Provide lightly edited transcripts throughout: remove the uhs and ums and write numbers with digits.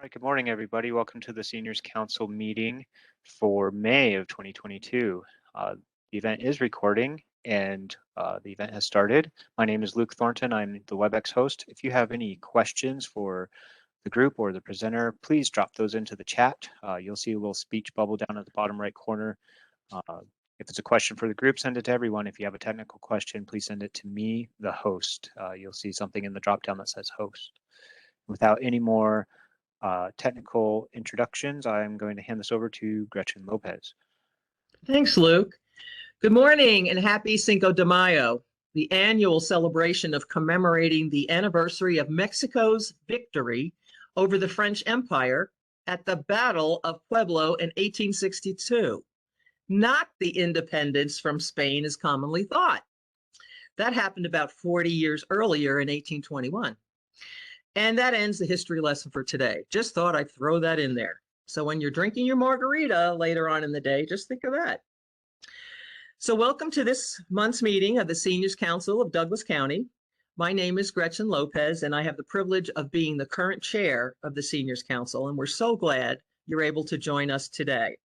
Right, good morning, everybody. Welcome to the Seniors Council meeting for May of 2022. The event is recording and the event has started. My name is Luke Thornton. I'm the WebEx host. If you have any questions for the group or the presenter, please drop those into the chat. You'll see a little speech bubble down at the bottom right corner. If it's a question for the group, send it to everyone. If you have a technical question, please send it to me, the host. You'll see something in the dropdown that says host. Without any more technical introductions, I'm going to hand this over to Gretchen Lopez. Thanks, Luke. Good morning and happy Cinco de Mayo, the annual celebration of commemorating the anniversary of Mexico's victory over the French Empire at the Battle of Puebla in 1862, not the independence from Spain as commonly thought. That happened about 40 years earlier in 1821. And that ends the history lesson for today. Just thought I'd throw that in there. So when you're drinking your margarita later on in the day, just think of that. So welcome to this month's meeting of the Seniors Council of Douglas County. My name is Gretchen Lopez, and I have the privilege of being the current chair of the Seniors Council, and we're so glad you're able to join us today.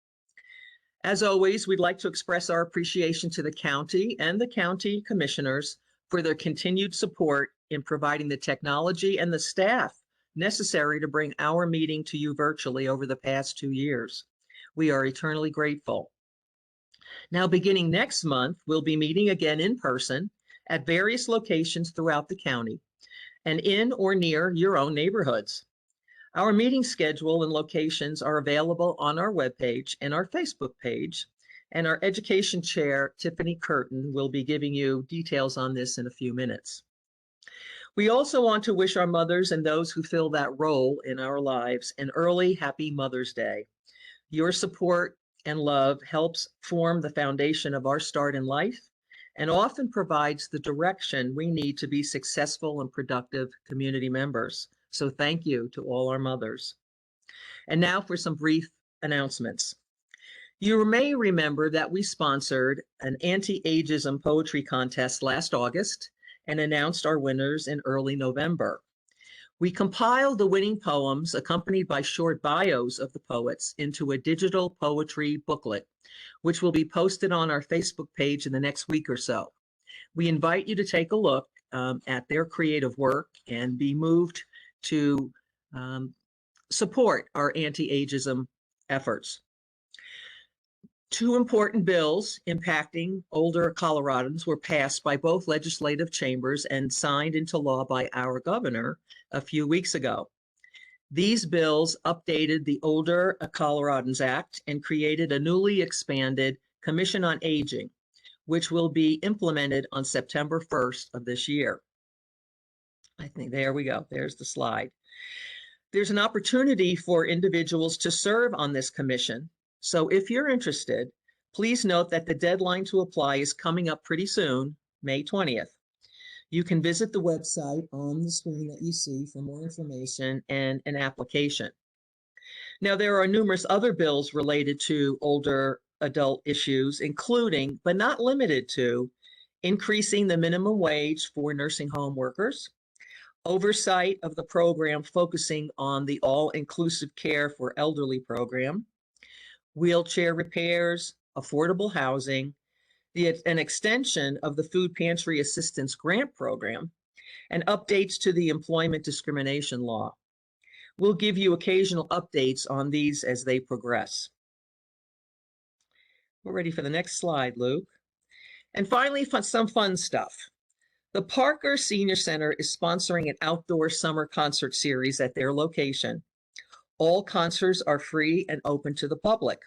As always, we'd like to express our appreciation to the county and the county commissioners for their continued support in providing the technology and the staff necessary to bring our meeting to you virtually over the past 2 years. We are eternally grateful. Now, beginning next month, we'll be meeting again in person at various locations throughout the county and in or near your own neighborhoods. Our meeting schedule and locations are available on our webpage and our Facebook page, and our education chair, Tiffany Curtin, will be giving you details on this in a few minutes. We also want to wish our mothers and those who fill that role in our lives an early happy Mother's Day. Your support and love helps form the foundation of our start in life and often provides the direction we need to be successful and productive community members. So thank you to all our mothers. And now for some brief announcements. You may remember that we sponsored an anti-ageism poetry contest last August and announced our winners in early November. We compiled the winning poems accompanied by short bios of the poets into a digital poetry booklet, which will be posted on our Facebook page in the next week or so. We invite you to take a look at their creative work and be moved to support our anti-ageism efforts. 2 important bills impacting older Coloradans were passed by both legislative chambers and signed into law by our governor a few weeks ago. These bills updated the Older Coloradans Act and created a newly expanded Commission on Aging, which will be implemented on September 1st of this year. I think there we go. There's the slide. There's an opportunity for individuals to serve on this commission. So if you're interested, please note that the deadline to apply is coming up pretty soon, May 20th. You can visit the website on the screen that you see for more information and an application. Now, there are numerous other bills related to older adult issues, including, but not limited to, increasing the minimum wage for nursing home workers, oversight of the program focusing on the all-inclusive care for elderly program, wheelchair repairs, affordable housing, an extension of the Food Pantry Assistance Grant Program, and updates to the employment discrimination law. We'll give you occasional updates on these as they progress. We're ready for the next slide, Luke. And finally, some fun stuff. The Parker Senior Center is sponsoring an outdoor summer concert series at their location. All concerts are free and open to the public.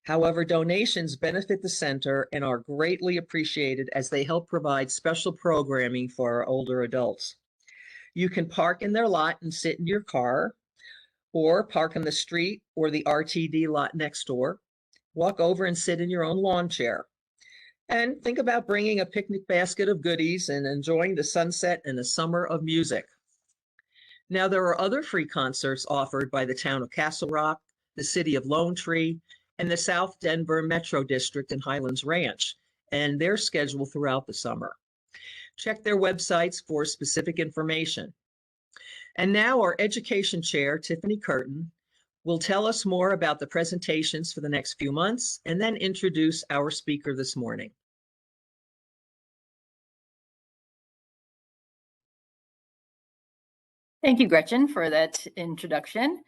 However, donations benefit the center and are greatly appreciated as they help provide special programming for our older adults. You can park in their lot and sit in your car, or park in the street or the RTD lot next door. Walk over and sit in your own lawn chair. And think about bringing a picnic basket of goodies and enjoying the sunset and a summer of music. Now, there are other free concerts offered by the town of Castle Rock, the city of Lone Tree, and the South Denver Metro District and Highlands Ranch, and they're scheduled throughout the summer. Check their websites for specific information. And now our education chair, Tiffany Curtin, will tell us more about the presentations for the next few months and then introduce our speaker this morning. Thank you, Gretchen, for that introduction.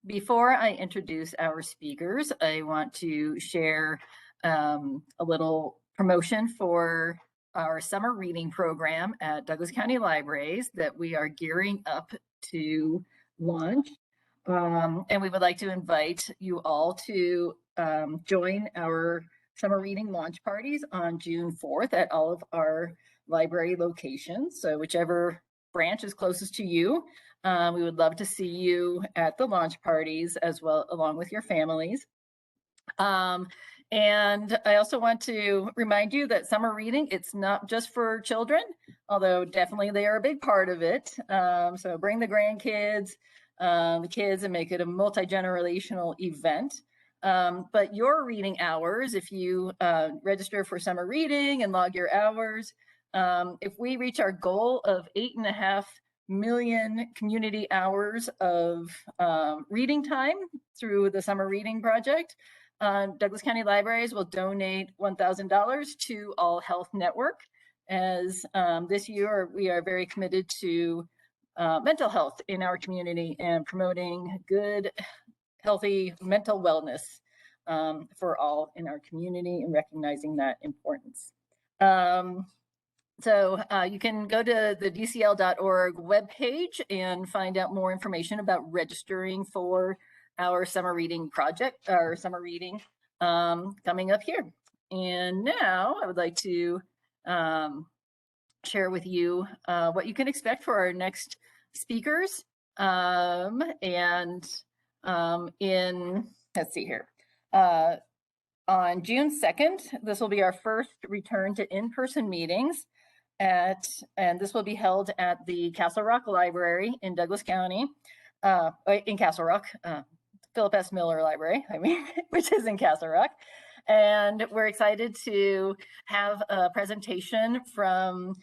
Before I introduce our speakers, I want to share a little promotion for our summer reading program at Douglas County Libraries that we are gearing up to launch. And we would like to invite you all to join our summer reading launch parties on June 4th at all of our library locations. So whichever branch is closest to you, we would love to see you at the launch parties as well, along with your families. And I also want to remind you that summer reading, it's not just for children, although definitely they are a big part of it. So bring the grandkids, the kids, and make it a multi-generational event. But your reading hours, if you register for summer reading and log your hours, if we reach our goal of 8.5 million community hours of reading time through the Summer Reading Project, Douglas County Libraries will donate $1,000 to All Health Network, as this year we are very committed to mental health in our community and promoting good, healthy mental wellness for all in our community and recognizing that importance. So you can go to the dcl.org webpage and find out more information about registering for our summer reading project, our summer reading coming up here. And now I would like to share with you what you can expect for our next speakers. Let's see here. On June 2nd, this will be our first return to in-person meetings and this will be held at the Castle Rock Library in Douglas County, in Castle Rock, Philip S. Miller Library, which is in Castle Rock. And we're excited to have a presentation from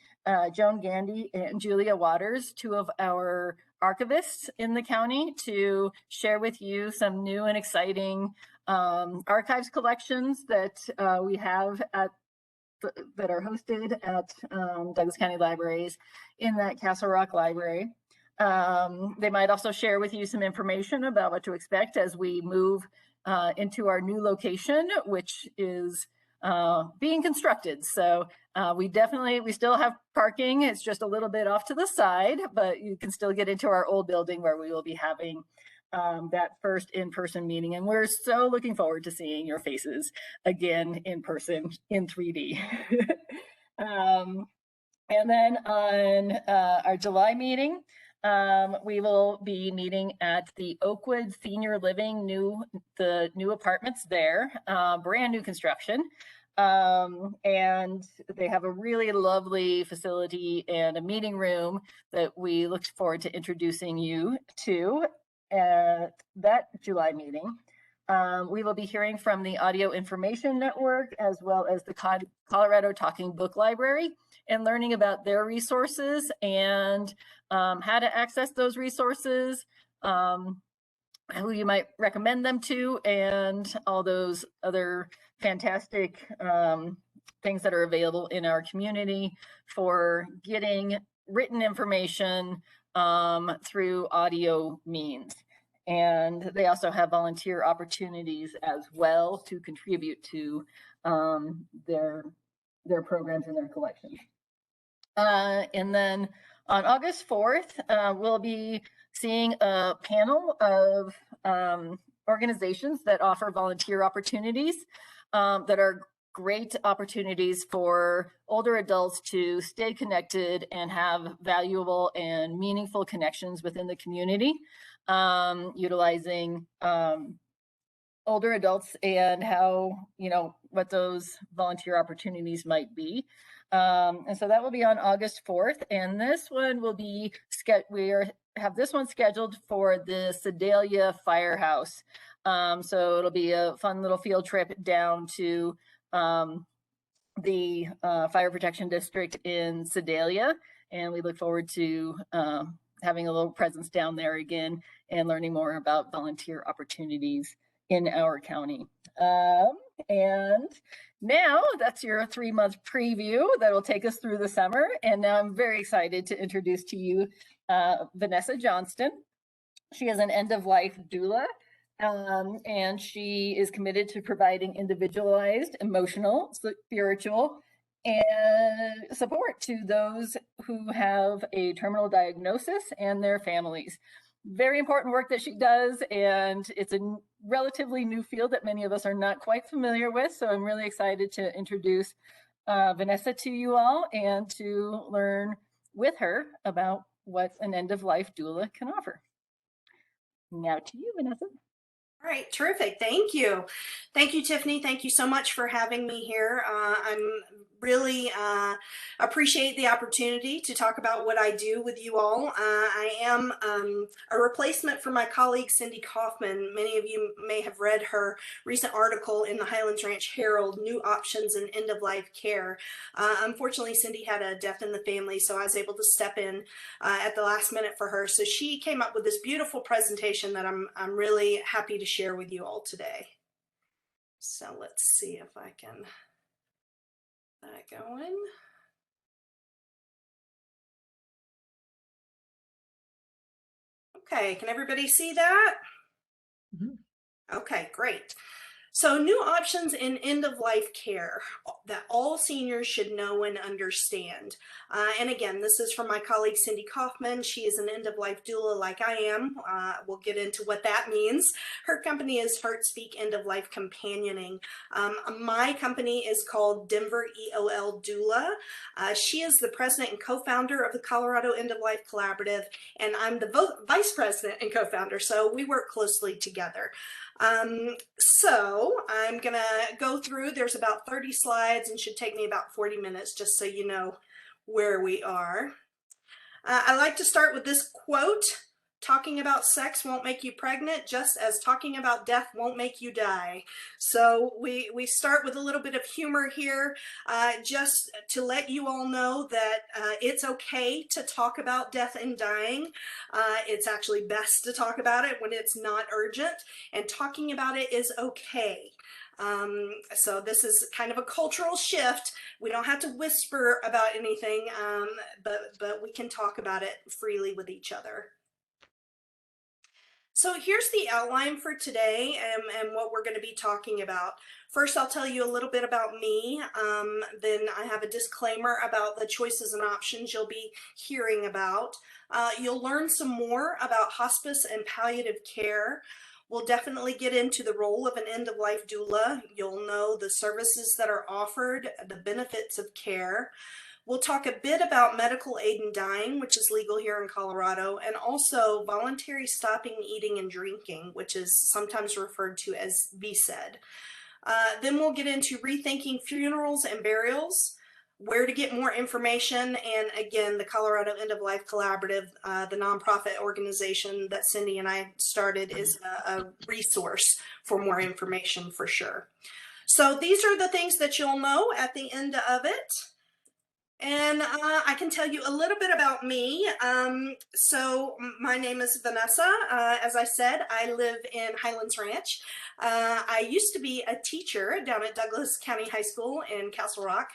Joan Gandy and Julia Waters, two of our archivists in the county, to share with you some new and exciting archives collections that we have that are hosted at Douglas County Libraries in that Castle Rock Library. They might also share with you some information about what to expect as we move into our new location, which is being constructed. So we still have parking. It's just a little bit off to the side, but you can still get into our old building where we will be having that first in-person meeting. And we're so looking forward to seeing your faces again in person in 3D. And then on our July meeting, we will be meeting at the Oakwood Senior Living, the new apartments there, brand new construction. And they have a really lovely facility and a meeting room that we look forward to introducing you to at that July meeting. We will be hearing from the Audio Information Network as well as the Colorado Talking Book Library and learning about their resources and how to access those resources, who you might recommend them to, and all those other fantastic things that are available in our community for getting written information through audio means. And they also have volunteer opportunities as well to contribute to their programs and their collections. And then on August 4th, we'll be seeing a panel of organizations that offer volunteer opportunities that are great opportunities for older adults to stay connected and have valuable and meaningful connections within the community, utilizing older adults and how, what those volunteer opportunities might be. And so that will be on August 4th. And this one will be, have this one scheduled for the Sedalia Firehouse. So it'll be a fun little field trip down to the Fire Protection District in Sedalia. And we look forward to having a little presence down there again and learning more about volunteer opportunities in our county. And now that's your 3-month preview that will take us through the summer. And now I'm very excited to introduce to you Vanessa Johnston. She is an end-of-life doula, and she is committed to providing individualized, emotional, spiritual, and support to those who have a terminal diagnosis and their families. Very important work that she does, and it's a relatively new field that many of us are not quite familiar with. So I'm really excited to introduce Vanessa to you all and to learn with her about what an end-of-life doula can offer. Now to you, Vanessa. All right, terrific. Thank you. Thank you, Tiffany. Thank you so much for having me here. I'm really appreciate the opportunity to talk about what I do with you all. I am a replacement for my colleague, Cindy Kaufman. Many of you may have read her recent article in the Highlands Ranch Herald, New Options in End-of-Life Care. Unfortunately, Cindy had a death in the family, so I was able to step in at the last minute for her. So she came up with this beautiful presentation that I'm really happy to share with you all today. So let's see if I can get that going. Okay, can everybody see that? Mm-hmm. Okay, great. So new options in end-of-life care that all seniors should know and understand. And again, this is from my colleague, Cindy Kaufman. She is an end-of-life doula like I am. We'll get into what that means. Her company is Heartspeak End-of-Life Companioning. My company is called Denver EOL Doula. She is the president and co-founder of the Colorado End-of-Life Collaborative, and I'm the vice president and co-founder, so we work closely together. So I'm gonna go through, there's about 30 slides and should take me about 40 minutes just so you know where we are. I like to start with this quote: talking about sex won't make you pregnant, just as talking about death won't make you die. So we start with a little bit of humor here, just to let you all know that it's okay to talk about death and dying. It's actually best to talk about it when it's not urgent, and talking about it is okay. So this is kind of a cultural shift. We don't have to whisper about anything, but we can talk about it freely with each other. So here's the outline for today and what we're going to be talking about. First, I'll tell you a little bit about me. Then I have a disclaimer about the choices and options you'll be hearing about. You'll learn some more about hospice and palliative care. We'll definitely get into the role of an end-of-life doula. You'll know the services that are offered, the benefits of care. We'll talk a bit about medical aid in dying, which is legal here in Colorado, and also voluntary stopping eating and drinking, which is sometimes referred to as VSED. Then we'll get into rethinking funerals and burials, where to get more information, and again, the Colorado End-of-Life Collaborative, the nonprofit organization that Cindy and I started, is a resource for more information for sure. So these are the things that you'll know at the end of it. And I can tell you a little bit about me. So my name is Vanessa. As I said, I live in Highlands Ranch. I used to be a teacher down at Douglas County High School in Castle Rock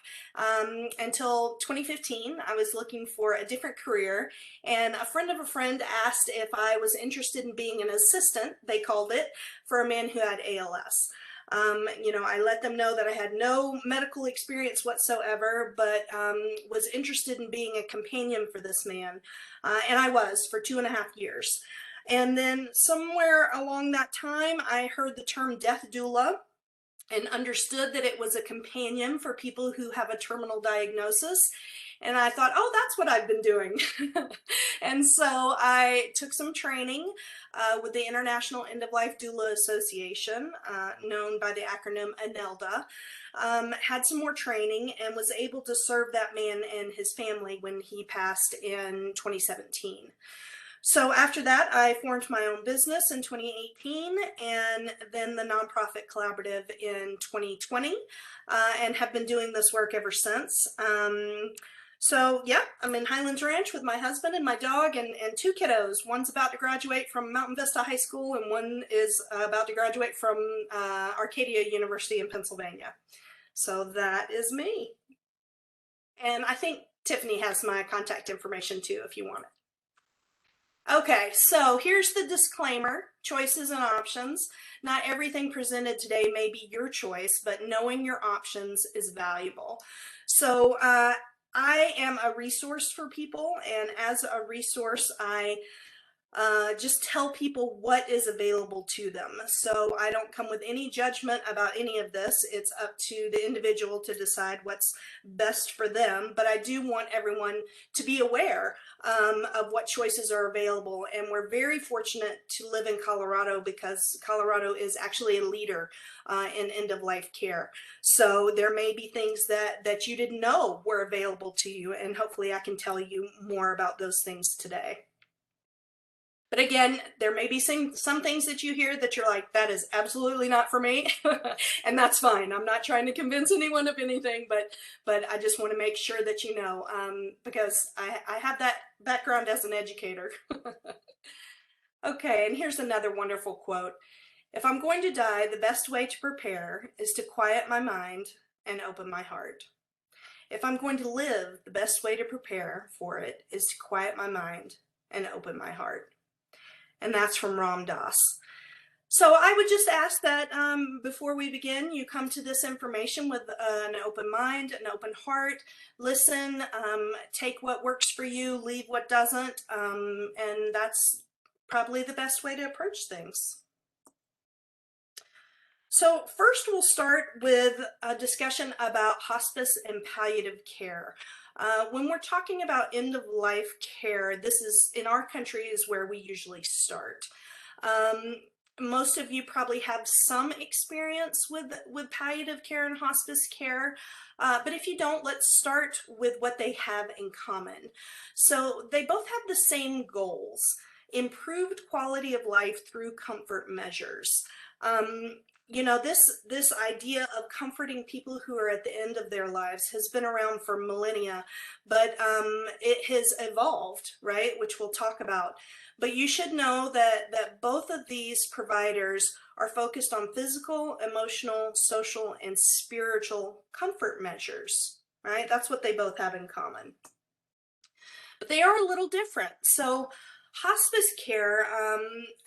until 2015. I was looking for a different career, and a friend of a friend asked if I was interested in being an assistant, they called it, for a man who had ALS. You know, I let them know that I had no medical experience whatsoever, but was interested in being a companion for this man. And I was for 2.5 years. And then somewhere along that time, I heard the term death doula and understood that it was a companion for people who have a terminal diagnosis. And I thought, oh, that's what I've been doing. And so I took some training with the International End-of-Life Doula Association, known by the acronym ANELDA, had some more training and was able to serve that man and his family when he passed in 2017. So after that, I formed my own business in 2018 and then the nonprofit collaborative in 2020 and have been doing this work ever since. So yeah, I'm in Highlands Ranch with my husband and my dog and 2 kiddos. One's about to graduate from Mountain Vista High School and one is about to graduate from Arcadia University in Pennsylvania. So that is me. And I think Tiffany has my contact information too if you want it. Okay, so here's the disclaimer: choices and options. Not everything presented today may be your choice, but knowing your options is valuable. So I am a resource for people, and as a resource, I just tell people what is available to them. So I don't come with any judgment about any of this. It's up to the individual to decide what's best for them. But I do want everyone to be aware of what choices are available. And we're very fortunate to live in Colorado because Colorado is actually a leader in end-of-life care. So there may be things that you didn't know were available to you. And hopefully I can tell you more about those things today. But again, there may be some things that you hear that you're like, that is absolutely not for me. And that's fine. I'm not trying to convince anyone of anything, but I just want to make sure that you know, because I have that background as an educator. Okay, and here's another wonderful quote. If I'm going to die, the best way to prepare is to quiet my mind and open my heart. If I'm going to live, the best way to prepare for it is to quiet my mind and open my heart. And that's from Ram Dass. So I would just ask that before we begin, you come to this information with an open mind, an open heart, listen, take what works for you, leave what doesn't, and that's probably the best way to approach things. So first we'll start with a discussion about hospice and palliative care. When we're talking about end-of-life care, this is, in our country, is where we usually start. Most of you probably have some experience with palliative care and hospice care, but if you don't, let's start with what they have in common. So they both have the same goals: improved quality of life through comfort measures. You know, this idea of comforting people who are at the end of their lives has been around for millennia, but it has evolved, right, which we'll talk about. But you should know that both of these providers are focused on physical, emotional, social, and spiritual comfort measures, right? That's what they both have in common. But they are a little different. So hospice care,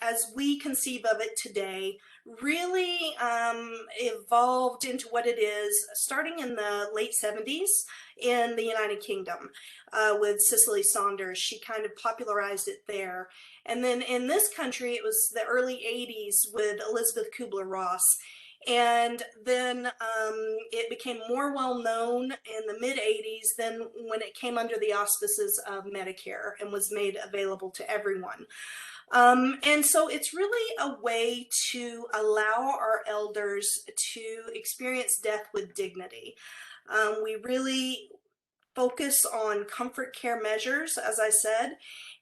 as we conceive of it today, really evolved into what it is starting in the late 70s in the United Kingdom with Cicely Saunders. She kind of popularized it there. And then in this country, it was the early 80s with Elizabeth Kubler-Ross. And then it became more well known in the mid 80s than when it came under the auspices of Medicare and was made available to everyone. And so it's really a way to allow our elders to experience death with dignity. We really focus on comfort care measures, as I said,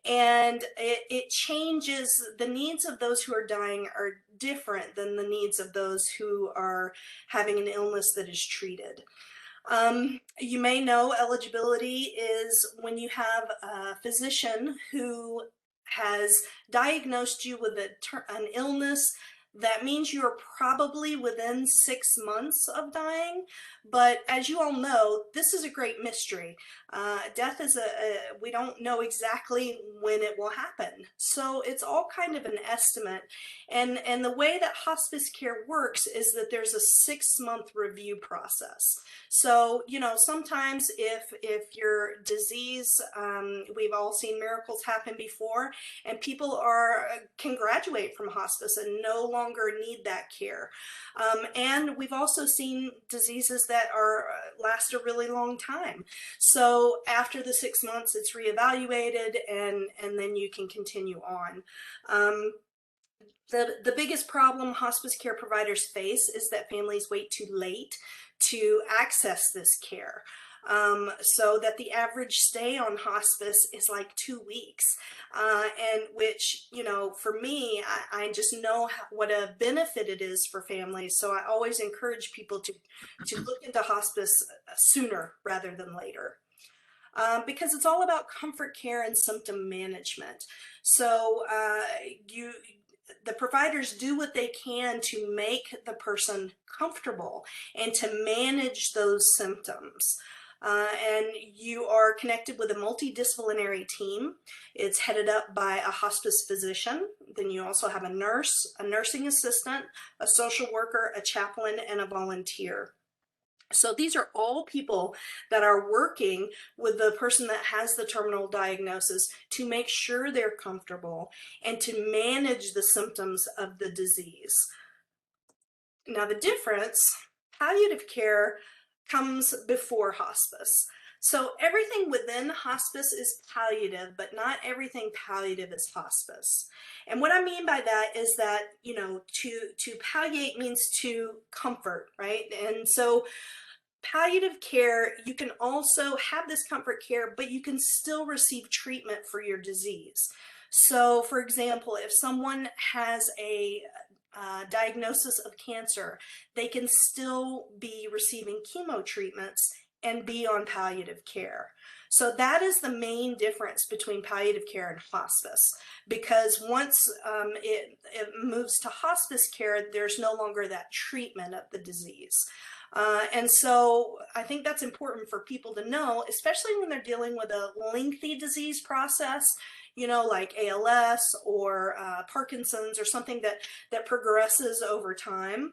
and it changes. The needs of those who are dying are different than the needs of those who are having an illness that is treated. You may know eligibility is when you have a physician who has diagnosed you with an illness. That means you are probably within 6 months of dying. But as you all know, this is a great mystery. Death is we don't know exactly when it will happen. So it's all kind of an estimate. And the way that hospice care works is that there's a 6-month review process. So, you know, sometimes if your disease, we've all seen miracles happen before, and people can graduate from hospice and no longer need that care. And we've also seen diseases that last a really long time. So after the 6 months, it's reevaluated, and then you can continue on. The biggest problem hospice care providers face is that families wait too late to access this care. So that the average stay on hospice is like 2 weeks, and which, you know, for me, I just know what a benefit it is for families. So I always encourage people to look into hospice sooner rather than later. because it's all about comfort care and symptom management. So the providers do what they can to make the person comfortable and to manage those symptoms. And you are connected with a multidisciplinary team. It's headed up by a hospice physician. Then you also have a nurse, a nursing assistant, a social worker, a chaplain, and a volunteer. So these are all people that are working with the person that has the terminal diagnosis to make sure they're comfortable and to manage the symptoms of the disease. Now the difference, palliative care comes before hospice. So everything within hospice is palliative, but not everything palliative is hospice. And what I mean by that is that, you know, to palliate means to comfort, right? And so palliative care, you can also have this comfort care, but you can still receive treatment for your disease. So for example, if someone has a diagnosis of cancer, they can still be receiving chemo treatments and be on palliative care. So that is the main difference between palliative care and hospice, because once it moves to hospice care, there's no longer that treatment of the disease. And so I think that's important for people to know, especially when they're dealing with a lengthy disease process, you know, like ALS or Parkinson's or something that progresses over time.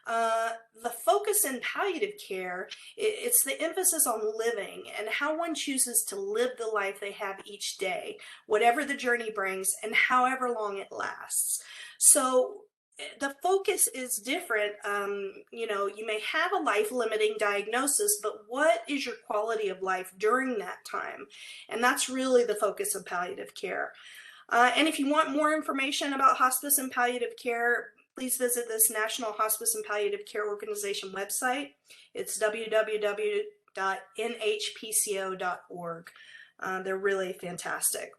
The focus in palliative care, it's the emphasis on living and how one chooses to live the life they have each day, whatever the journey brings and however long it lasts. So the focus is different. You know, you may have a life-limiting diagnosis, but what is your quality of life during that time? And that's really the focus of palliative care. And if you want more information about hospice and palliative care, please visit this National Hospice and Palliative Care Organization website. It's www.nhpco.org. They're really fantastic.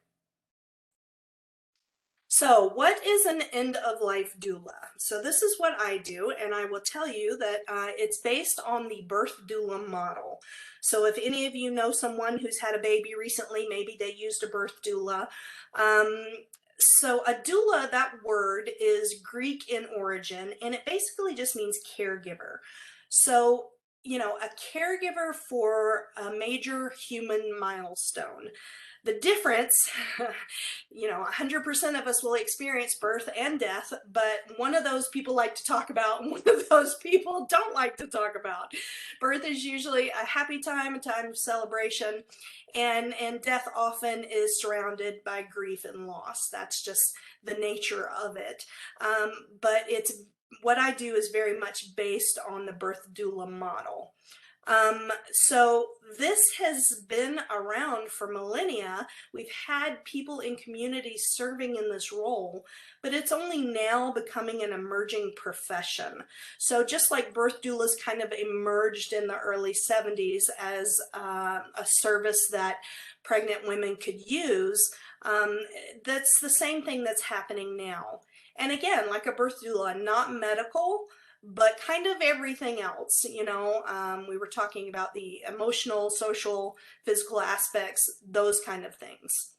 So what is an end-of-life doula? So this is what I do, and I will tell you that it's based on the birth doula model. So if any of you know someone who's had a baby recently, maybe they used a birth doula. So a doula, that word is Greek in origin, and it basically just means caregiver. So, you know, a caregiver for a major human milestone. The difference, you know, 100% of us will experience birth and death, but one of those people like to talk about, and one of those people don't like to talk about. Birth is usually a happy time, a time of celebration, and death often is surrounded by grief and loss. That's just the nature of it. But it's what I do is very much based on the birth doula model. So this has been around for millennia. We've had people in communities serving in this role, but it's only now becoming an emerging profession. So just like birth doulas kind of emerged in the early 70s as a service that pregnant women could use, that's the same thing that's happening now. And again, like a birth doula, not medical, but kind of everything else. You know, we were talking about the emotional, social, physical aspects, those kind of things.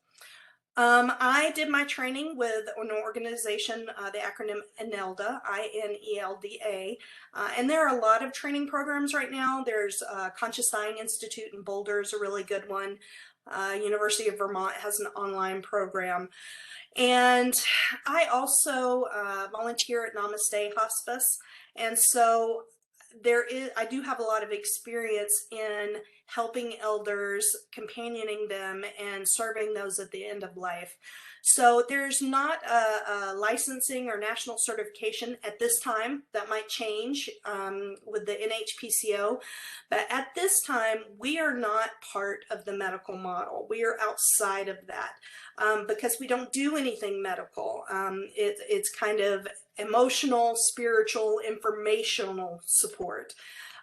I did my training with an organization, the acronym INELDA, I-N-E-L-D-A, and there are a lot of training programs right now. There's Conscious Dying Institute in Boulder is a really good one. University of Vermont has an online program. And I also volunteer at Namaste Hospice. And so I do have a lot of experience in helping elders, companioning them, and serving those at the end of life. So there's not a licensing or national certification at this time. That might change with the NHPCO, but at this time, we are not part of the medical model. We are outside of that because we don't do anything medical. It's kind of emotional, spiritual, informational support.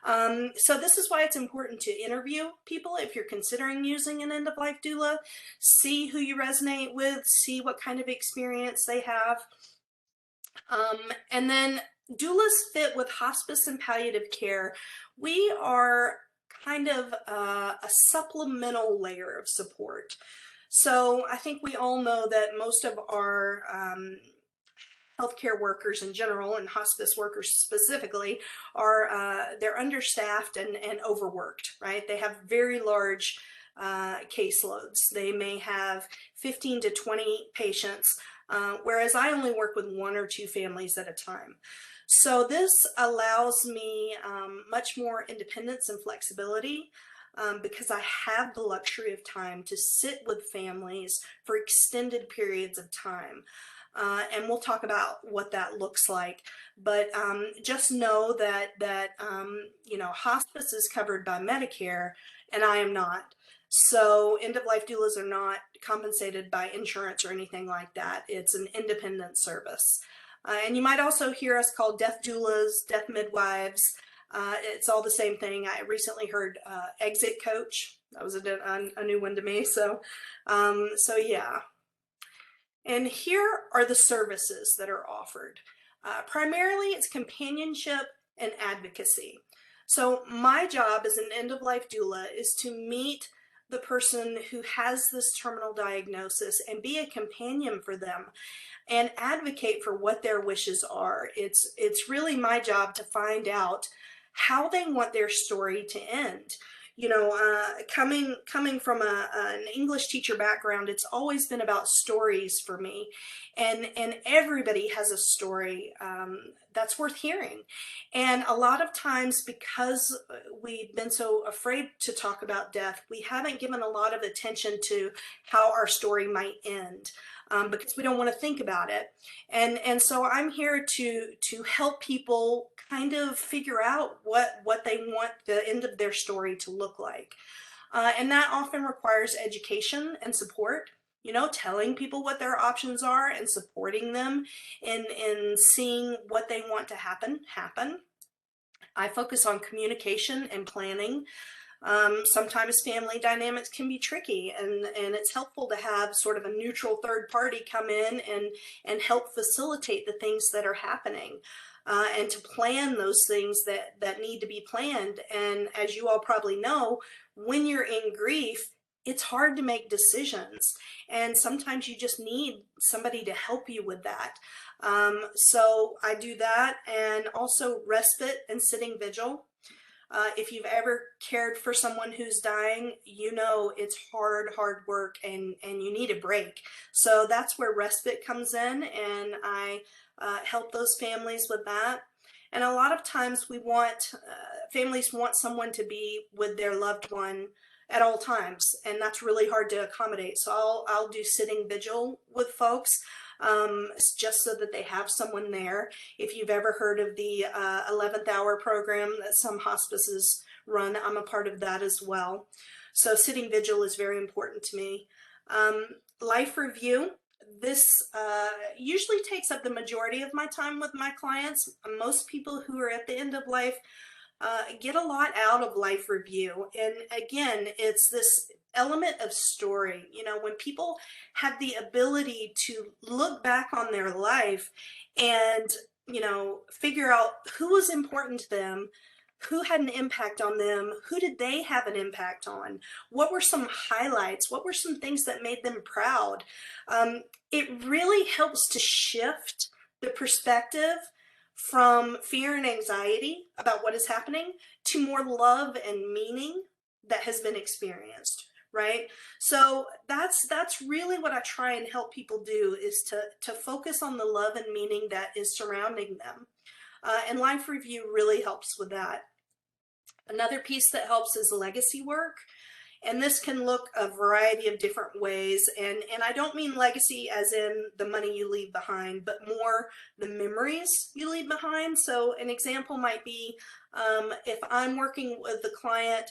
So this is why it's important to interview people if you're considering using an end-of-life doula. See who you resonate with, see what kind of experience they have. And then doulas fit with hospice and palliative care. We are kind of a supplemental layer of support. So I think we all know that most of our healthcare workers in general, and hospice workers specifically, are they're understaffed and overworked, right? They have very large caseloads. They may have 15 to 20 patients, whereas I only work with 1 or 2 families at a time. So this allows me much more independence and flexibility, because I have the luxury of time to sit with families for extended periods of time. And we'll talk about what that looks like. But just know that you know, hospice is covered by Medicare, and I am not. So end-of-life doulas are not compensated by insurance or anything like that. It's an independent service. And you might also hear us called death doulas, death midwives. It's all the same thing. I recently heard exit coach. That was a new one to me. So yeah. And here are the services that are offered. Primarily, it's companionship and advocacy. So my job as an end-of-life doula is to meet the person who has this terminal diagnosis and be a companion for them and advocate for what their wishes are. It's really my job to find out how they want their story to end. You know, coming from an English teacher background, it's always been about stories for me, and everybody has a story that's worth hearing. And a lot of times, because we've been so afraid to talk about death, we haven't given a lot of attention to how our story might end. Because we don't want to think about it. And so I'm here to help people kind of figure out what they want the end of their story to look like. And that often requires education and support, you know, telling people what their options are and supporting them in seeing what they want to happen. I focus on communication and planning. Sometimes family dynamics can be tricky, and it's helpful to have sort of a neutral third party come in and help facilitate the things that are happening, and to plan those things that need to be planned. And as you all probably know, when you're in grief, it's hard to make decisions, and sometimes you just need somebody to help you with that. So I do that, and also respite and sitting vigil. If you've ever cared for someone who's dying, you know it's hard work, and you need a break. So that's where respite comes in, and I help those families with that. And a lot of times we want, families want someone to be with their loved one at all times, and that's really hard to accommodate. So I'll do sitting vigil with folks, just so that they have someone there. If you've ever heard of the 11th hour program that some hospices run, I'm a part of that as well. So sitting vigil is very important to me. Life review. This usually takes up the majority of my time with my clients. Most people who are at the end of life get a lot out of life review. And again, it's this element of story. You know, when people have the ability to look back on their life and, you know, figure out who was important to them, who had an impact on them, who did they have an impact on, what were some highlights, what were some things that made them proud. It really helps to shift the perspective from fear and anxiety about what is happening to more love and meaning that has been experienced, right? So that's really what I try and help people do, is to focus on the love and meaning that is surrounding them. And life review really helps with that. Another piece that helps is legacy work. And this can look a variety of different ways. And I don't mean legacy as in the money you leave behind, but more the memories you leave behind. So an example might be, if I'm working with a client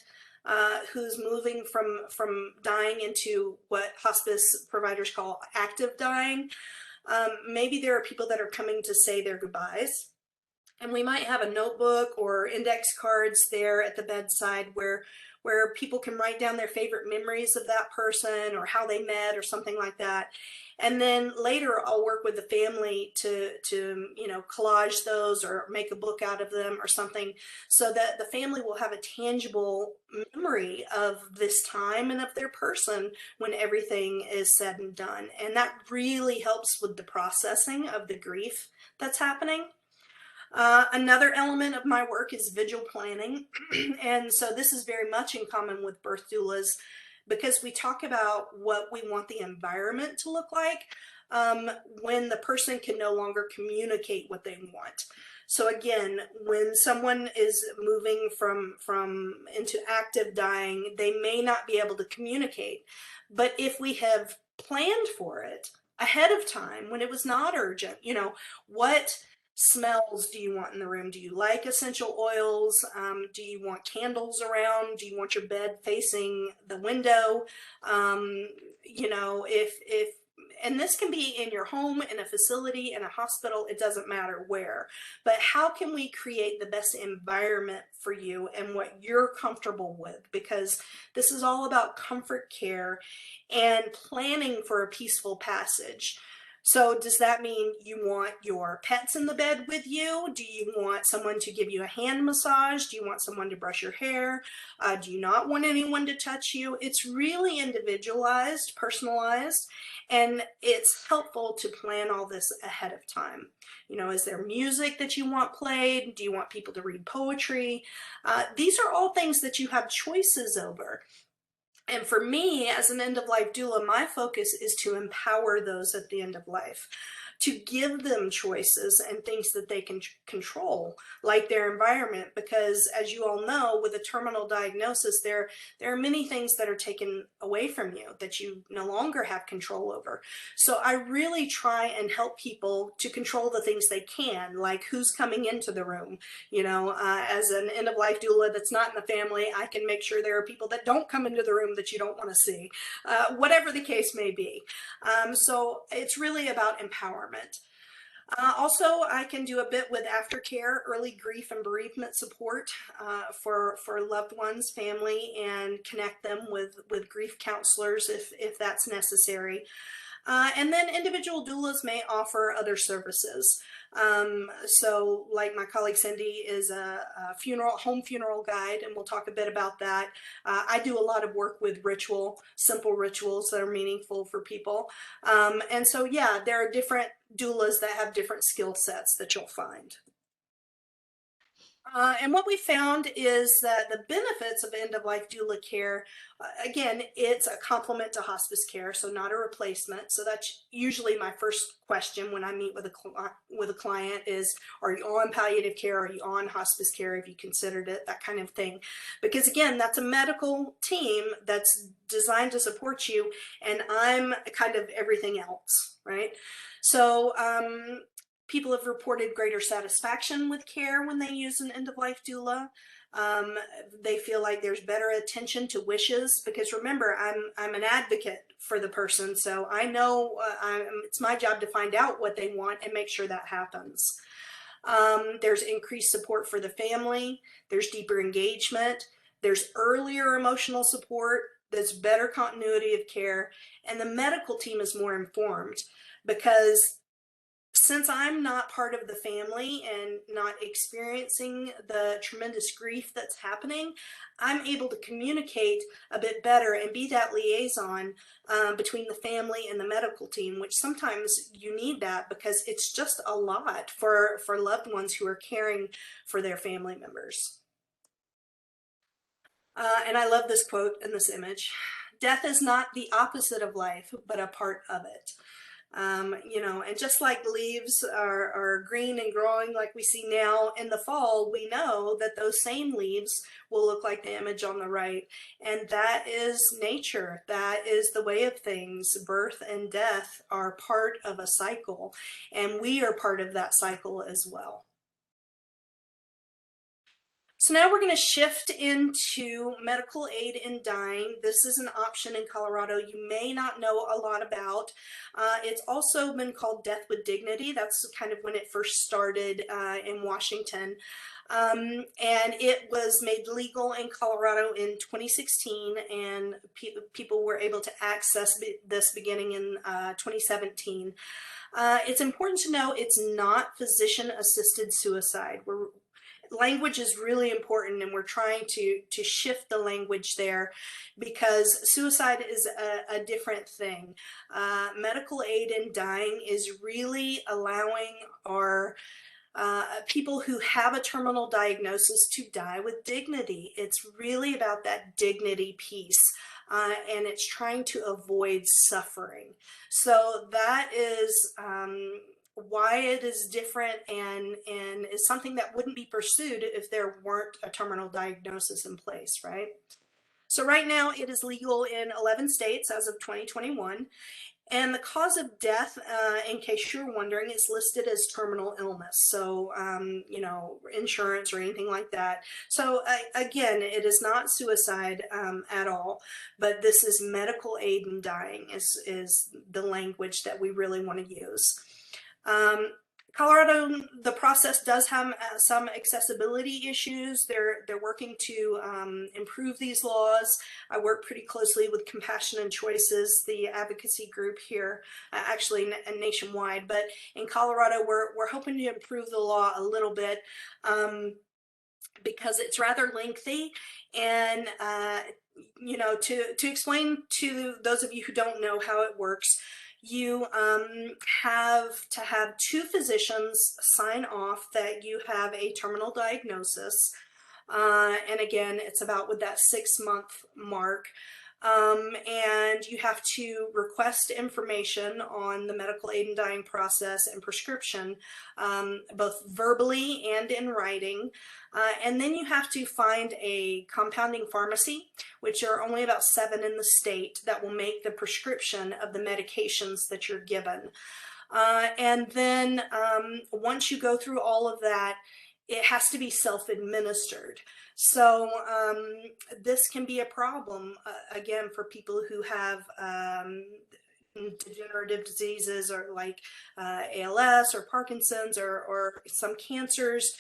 who's moving from dying into what hospice providers call active dying, maybe there are people that are coming to say their goodbyes. And we might have a notebook or index cards there at the bedside where where people can write down their favorite memories of that person or how they met or something like that. And then later I'll work with the family to collage those or make a book out of them or something, so that the family will have a tangible memory of this time and of their person when everything is said and done. And that really helps with the processing of the grief that's happening. Another element of my work is vigil planning. And so this is very much in common with birth doulas, because we talk about what we want the environment to look like when the person can no longer communicate what they want. So again, when someone is moving from into active dying, they may not be able to communicate. But if we have planned for it ahead of time, when it was not urgent, what smells do you want in the room? Do you like essential oils? Do you want candles around? Do you want your bed facing the window? And this can be in your home, in a facility, in a hospital, it doesn't matter where. But how can we create the best environment for you and what you're comfortable with? Because this is all about comfort care and planning for a peaceful passage. So does that mean you want your pets in the bed with you? Do you want someone to give you a hand massage? Do you want someone to brush your hair? Do you not want anyone to touch you? It's really individualized, personalized, and it's helpful to plan all this ahead of time. Is there music that you want played? Do you want people to read poetry? These are all things that you have choices over. And for me, as an end-of-life doula, my focus is to empower those at the end of life, to give them choices and things that they can control, like their environment. Because as you all know, with a terminal diagnosis, there are many things that are taken away from you that you no longer have control over. So I really try and help people to control the things they can, like who's coming into the room. As an end-of-life doula that's not in the family, I can make sure there are people that don't come into the room that you don't want to see, whatever the case may be. So it's really about empowerment. Also, I can do a bit with aftercare, early grief and bereavement support for loved ones, family, and connect them with grief counselors if that's necessary. And then individual doulas may offer other services. So like my colleague Cindy is a home funeral guide, and we'll talk a bit about that. I do a lot of work with simple rituals that are meaningful for people. And so, yeah, there are different doulas that have different skill sets that you'll find. And what we found is that the benefits of end-of-life doula care, again, it's a complement to hospice care, so not a replacement. So that's usually my first question when I meet with a client is, are you on palliative care? Are you on hospice care? Have you considered it? That kind of thing. Because again, that's a medical team that's designed to support you, and I'm kind of everything else, right? So, people have reported greater satisfaction with care when they use an end-of-life doula. They feel like there's better attention to wishes, because remember, I'm an advocate for the person, so I know it's my job to find out what they want and make sure that happens. There's increased support for the family. There's deeper engagement. There's earlier emotional support. There's better continuity of care, and the medical team is more informed, because since I'm not part of the family and not experiencing the tremendous grief that's happening, I'm able to communicate a bit better and be that liaison between the family and the medical team, which sometimes you need that because it's just a lot for loved ones who are caring for their family members. And I love this quote and this image. Death is not the opposite of life, but a part of it. And just like leaves are green and growing like we see now in the fall, we know that those same leaves will look like the image on the right. And that is nature. That is the way of things. Birth and death are part of a cycle, and we are part of that cycle as well. So now we're going to shift into medical aid in dying. This is an option in Colorado you may not know a lot about. It's also been called death with dignity. That's kind of when it first started in Washington. And it was made legal in Colorado in 2016, and people were able to access this beginning in 2017. It's important to know it's not physician-assisted suicide. Language is really important, and we're trying to shift the language there, because suicide is a different thing. Medical aid in dying is really allowing our people who have a terminal diagnosis to die with dignity. It's really about that dignity piece. And it's trying to avoid suffering. So that is why it is different, and is something that wouldn't be pursued if there weren't a terminal diagnosis in place, right? So right now it is legal in 11 states as of 2021. And the cause of death, in case you're wondering, is listed as terminal illness. So, you know, insurance or anything like that. So again, it is not suicide at all, but this is medical aid in dying is the language that we really want to use. Colorado, the process does have some accessibility issues. They're working to improve these laws. I work pretty closely with Compassion and Choices, the advocacy group here, actually nationwide. But in Colorado, we're hoping to improve the law a little bit because it's rather lengthy. And you know, to explain to those of you who don't know how it works, you have to have 2 physicians sign off that you have a terminal diagnosis. And again, it's about with that 6-month mark. And you have to request information on the medical aid in dying process and prescription, both verbally and in writing. And then you have to find a compounding pharmacy, which are only about 7 in the state, that will make the prescription of the medications that you're given. And then once you go through all of that, it has to be self-administered. So this can be a problem, again, for people who have degenerative diseases, or like ALS or Parkinson's, or some cancers.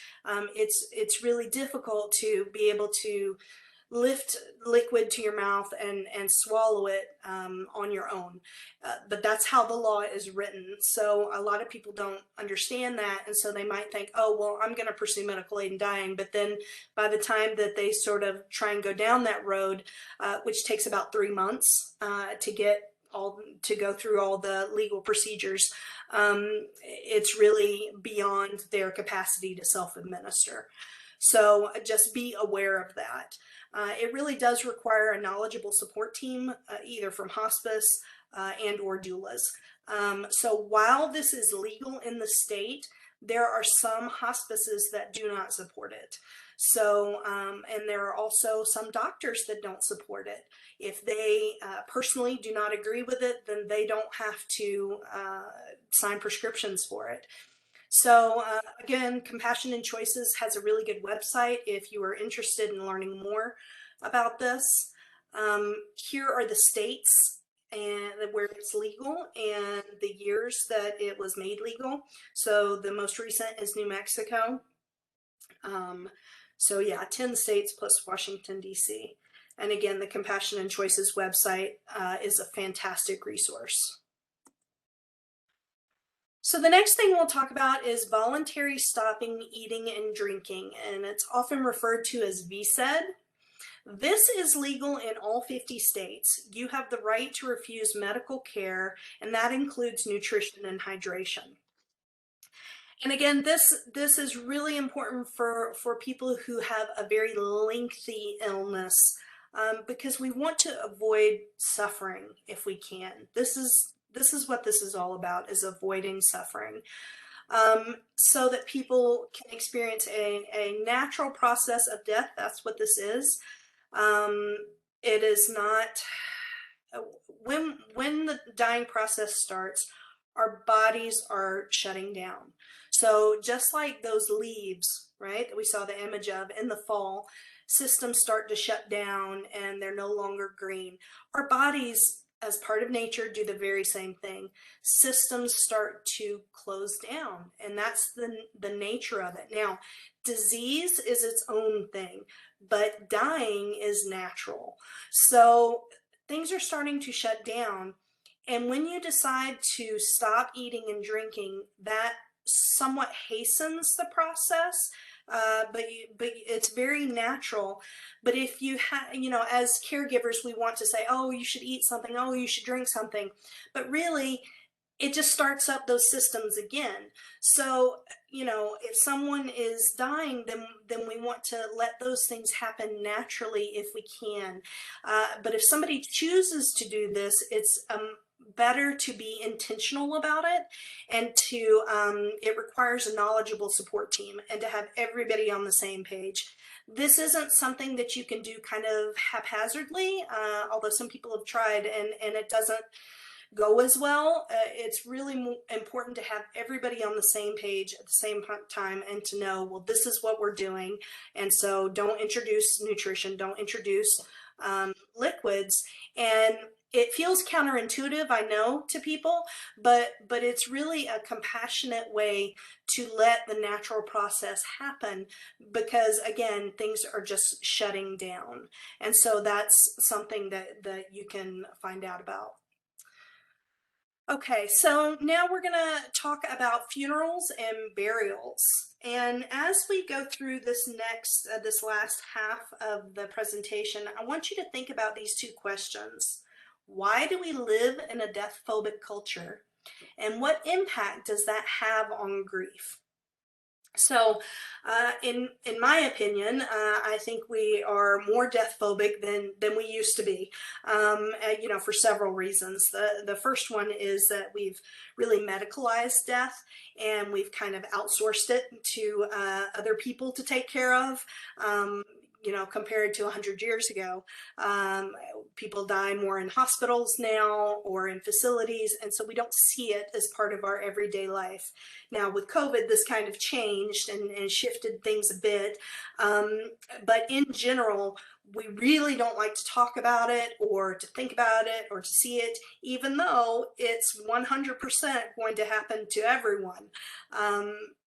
It's really difficult to be able to lift liquid to your mouth and swallow it on your own. But that's how the law is written. So a lot of people don't understand that. And so they might think, oh, well, I'm going to pursue medical aid in dying. But then by the time that they sort of try and go down that road, which takes about 3 months to go through all the legal procedures, it's really beyond their capacity to self-administer. So just be aware of that. It really does require a knowledgeable support team, either from hospice and or doulas. So while this is legal in the state, there are some hospices that do not support it. So, and there are also some doctors that don't support it. If they personally do not agree with it, then they don't have to sign prescriptions for it. So again, Compassion and Choices has a really good website if you are interested in learning more about this. Here are the states where it's legal and the years that it was made legal. So the most recent is New Mexico. So yeah, 10 states plus Washington, D.C. And again, the Compassion and Choices website is a fantastic resource. So the next thing we'll talk about is voluntary stopping eating and drinking, and it's often referred to as VSED. This is legal in all 50 states. You have the right to refuse medical care, and that includes nutrition and hydration. And again, this is really important for people who have a very lengthy illness, because we want to avoid suffering if we can. This is what this is all about, is avoiding suffering, so that people can experience a natural process of death. That's what this is. It is not, when the dying process starts, our bodies are shutting down. So just like those leaves, right, that we saw the image of in the fall, systems start to shut down and they're no longer green. Our bodies, as part of nature, do the very same thing. Systems start to close down, and that's the nature of it. Now, disease is its own thing, but dying is natural. So things are starting to shut down. And when you decide to stop eating and drinking, that somewhat hastens the process, but it's very natural. But if you have, you know, as caregivers, we want to say, oh, you should eat something, oh, you should drink something. But really, it just starts up those systems again. So, you know, if someone is dying, then we want to let those things happen naturally if we can. But if somebody chooses to do this, it's better to be intentional about it, and to it requires a knowledgeable support team and to have everybody on the same page. This isn't something that you can do kind of haphazardly, although some people have tried and it doesn't go as well. It's really important to have everybody on the same page at the same time and to know, well, this is what we're doing. And so don't introduce nutrition, don't introduce liquids. And it feels counterintuitive, I know, to people, but it's really a compassionate way to let the natural process happen, because again, things are just shutting down. And so that's something that you can find out about. Okay, so now we're going to talk about funerals and burials. And as we go through this this last half of the presentation, I want you to think about these two questions. Why do we live in a death-phobic culture? And what impact does that have on grief? So in my opinion, I think we are more death phobic than we used to be, you know, for several reasons. The first one is that we've really medicalized death, and we've kind of outsourced it to other people to take care of. You know, compared to 100 years ago, people die more in hospitals now or in facilities, and so we don't see it as part of our everyday life. Now with COVID, this kind of changed and shifted things a bit, but in general, we really don't like to talk about it or to think about it or to see it, even though it's 100% going to happen to everyone.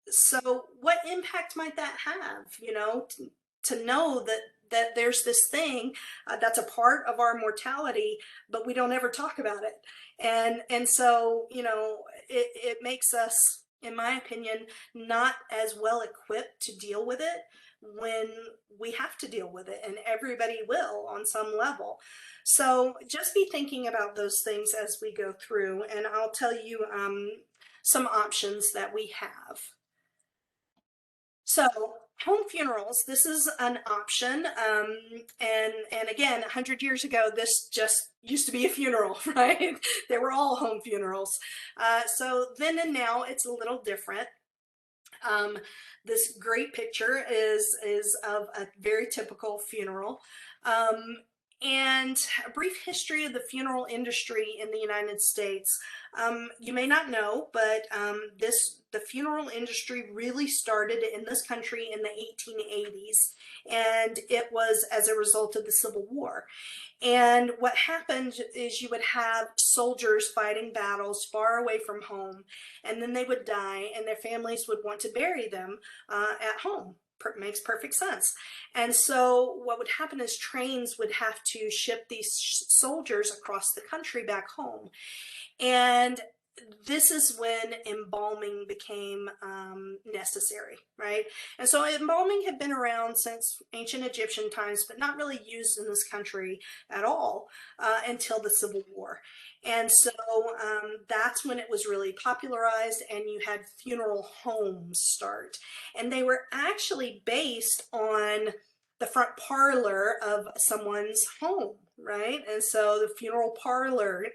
So what impact might that have, you know, to know that there's this thing that's a part of our mortality, but we don't ever talk about it. And so, you know, it makes us, in my opinion, not as well equipped to deal with it when we have to deal with it, and everybody will on some level. So just be thinking about those things as we go through, and I'll tell you some options that we have. So home funerals, this is an option. And again, 100 years ago, this just used to be a funeral, right? They were all home funerals. So then and now it's a little different. This great picture is of a very typical funeral. And a brief history of the funeral industry in the United States. You may not know, but the funeral industry really started in this country in the 1880s, and it was as a result of the Civil War. And what happened is you would have soldiers fighting battles far away from home, and then they would die, and their families would want to bury them at home. Makes perfect sense. And so what would happen is trains would have to ship these soldiers across the country back home. And this is when embalming became necessary, right? And so embalming had been around since ancient Egyptian times, but not really used in this country at all until the Civil War. And so that's when it was really popularized, and you had funeral homes start. And they were actually based on the front parlor of someone's home, right? And so the funeral parlor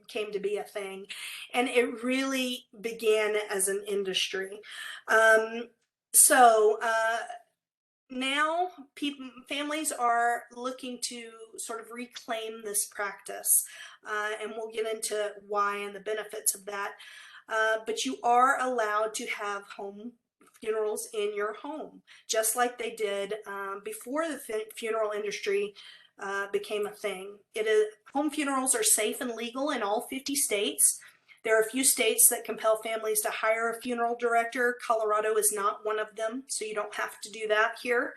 came to be a thing, and it really began as an industry. Now families are looking to sort of reclaim this practice, and we'll get into why and the benefits of that. but you are allowed to have home funerals in your home, just like they did before the funeral industry became a thing. Home funerals are safe and legal in all 50 states. There are a few states that compel families to hire a funeral director. Colorado is not one of them, so you don't have to do that here.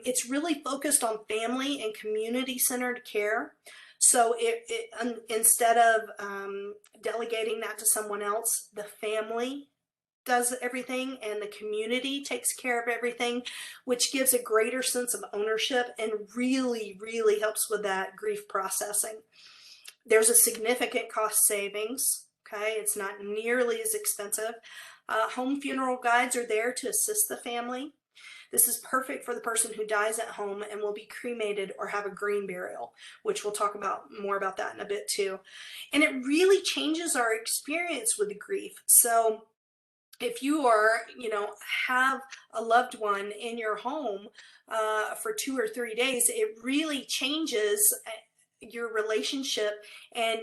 It's really focused on family and community-centered care. So instead of delegating that to someone else, the family does everything and the community takes care of everything, which gives a greater sense of ownership and really, really helps with that grief processing. There's a significant cost savings, okay? It's not nearly as expensive. Home funeral guides are there to assist the family. This is perfect for the person who dies at home and will be cremated or have a green burial, which we'll talk about more about that in a bit too. And it really changes our experience with the grief. So if you are, have a loved one in your home for 2 or 3 days, it really changes your relationship, and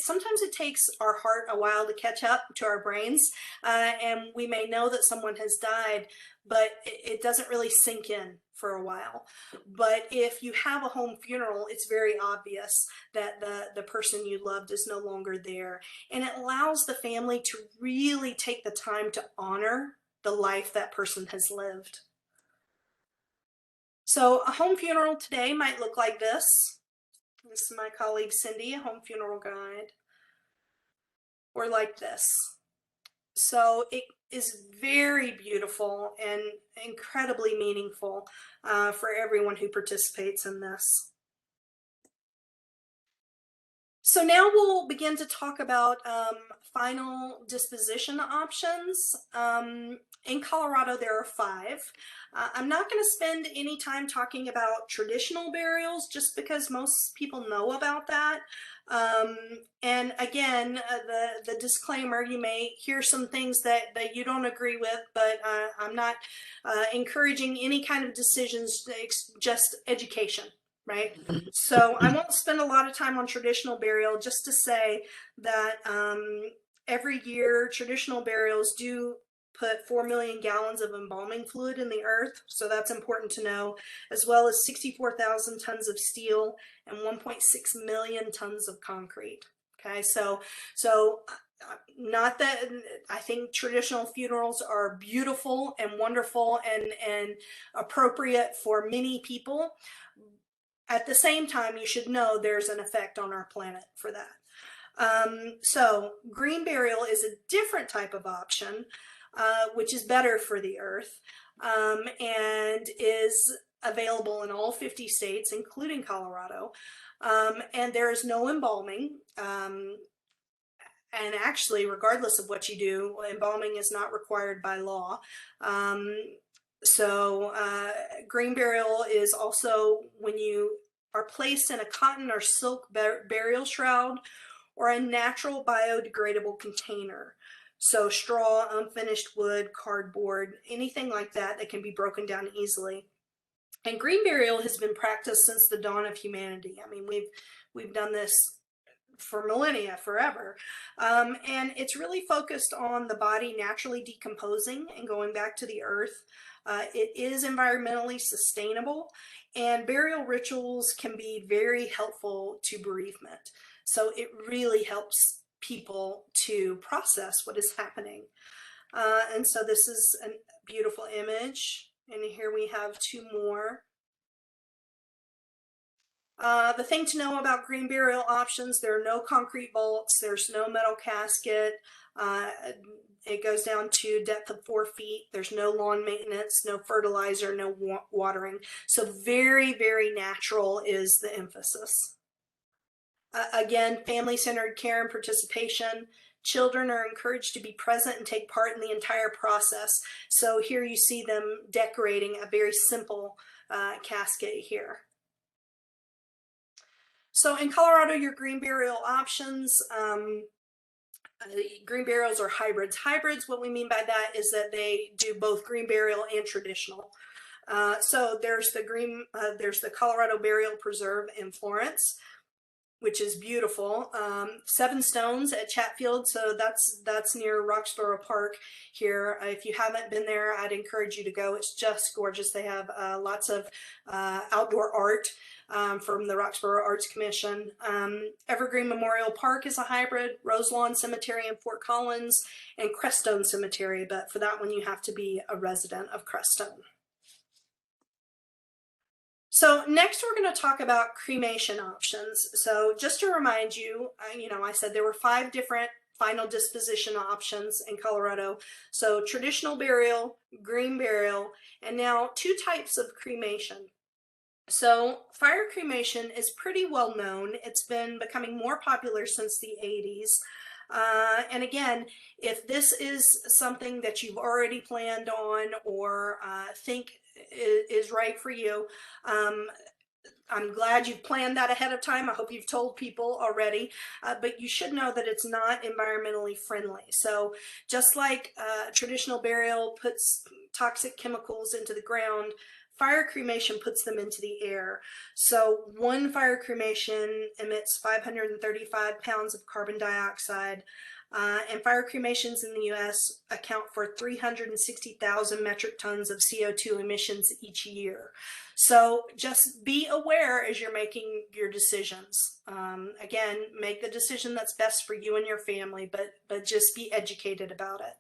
sometimes it takes our heart a while to catch up to our brains, and we may know that someone has died, but it doesn't really sink in for a while. But if you have a home funeral, it's very obvious that the person you loved is no longer there, and it allows the family to really take the time to honor the life that person has lived. So a home funeral today might look like this. This is my colleague Cindy, a home funeral guide, or like this. So it is very beautiful and incredibly meaningful for everyone who participates in this. So now we'll begin to talk about final disposition options. In Colorado, there are 5. I'm not going to spend any time talking about traditional burials just because most people know about that. And again, the disclaimer, you may hear some things that you don't agree with, but I'm not encouraging any kind of decisions, just education. Right? So I won't spend a lot of time on traditional burial, just to say that every year traditional burials do put 4 million gallons of embalming fluid in the earth. So that's important to know, as well as 64,000 tons of steel and 1.6 million tons of concrete. Okay, so not that I think traditional funerals are beautiful and wonderful and appropriate for many people. At the same time, you should know there's an effect on our planet for that. So green burial is a different type of option, which is better for the earth, and is available in all 50 states, including Colorado. And there is no embalming. And actually, regardless of what you do, embalming is not required by law. So green burial is also when you are placed in a cotton or silk burial shroud or a natural biodegradable container. So straw, unfinished wood, cardboard, anything like that that can be broken down easily. And green burial has been practiced since the dawn of humanity. I mean, we've done this for millennia, forever. And it's really focused on the body naturally decomposing and going back to the earth. It is environmentally sustainable, and burial rituals can be very helpful to bereavement. So it really helps people to process what is happening. And so this is a beautiful image. And here we have 2 more. The thing to know about green burial options, there are no concrete vaults, there's no metal casket, it goes down to depth of 4 feet, there's no lawn maintenance, no fertilizer, no watering. So very, very natural is the emphasis. Again, family-centered care and participation. Children are encouraged to be present and take part in the entire process. So here you see them decorating a very simple casket here. So in Colorado, your green burial options, green burials are hybrids. Hybrids, what we mean by that is that they do both green burial and traditional. So there's the Colorado Burial Preserve in Florence. which is beautiful. 7 Stones at Chatfield, so that's near Roxborough Park here. If you haven't been there, I'd encourage you to go. It's just gorgeous. They have lots of outdoor art from the Roxborough Arts Commission. Evergreen Memorial Park is a hybrid, Roselawn Cemetery in Fort Collins, and Crestone Cemetery, but for that one you have to be a resident of Crestone. So next we're going to talk about cremation options. So just to remind you, I said there were 5 different final disposition options in Colorado. So traditional burial, green burial, and now 2 types of cremation. So fire cremation is pretty well known. It's been becoming more popular since the 80s. And again, if this is something that you've already planned on or think is right for you, I'm glad you've planned that ahead of time. I hope you've told people already, but you should know that it's not environmentally friendly. So just like traditional burial puts toxic chemicals into the ground, fire cremation puts them into the air. So one fire cremation emits 535 pounds of carbon dioxide, and fire cremations in the U.S. account for 360,000 metric tons of CO2 emissions each year. So just be aware as you're making your decisions. Again, make the decision that's best for you and your family, but just be educated about it.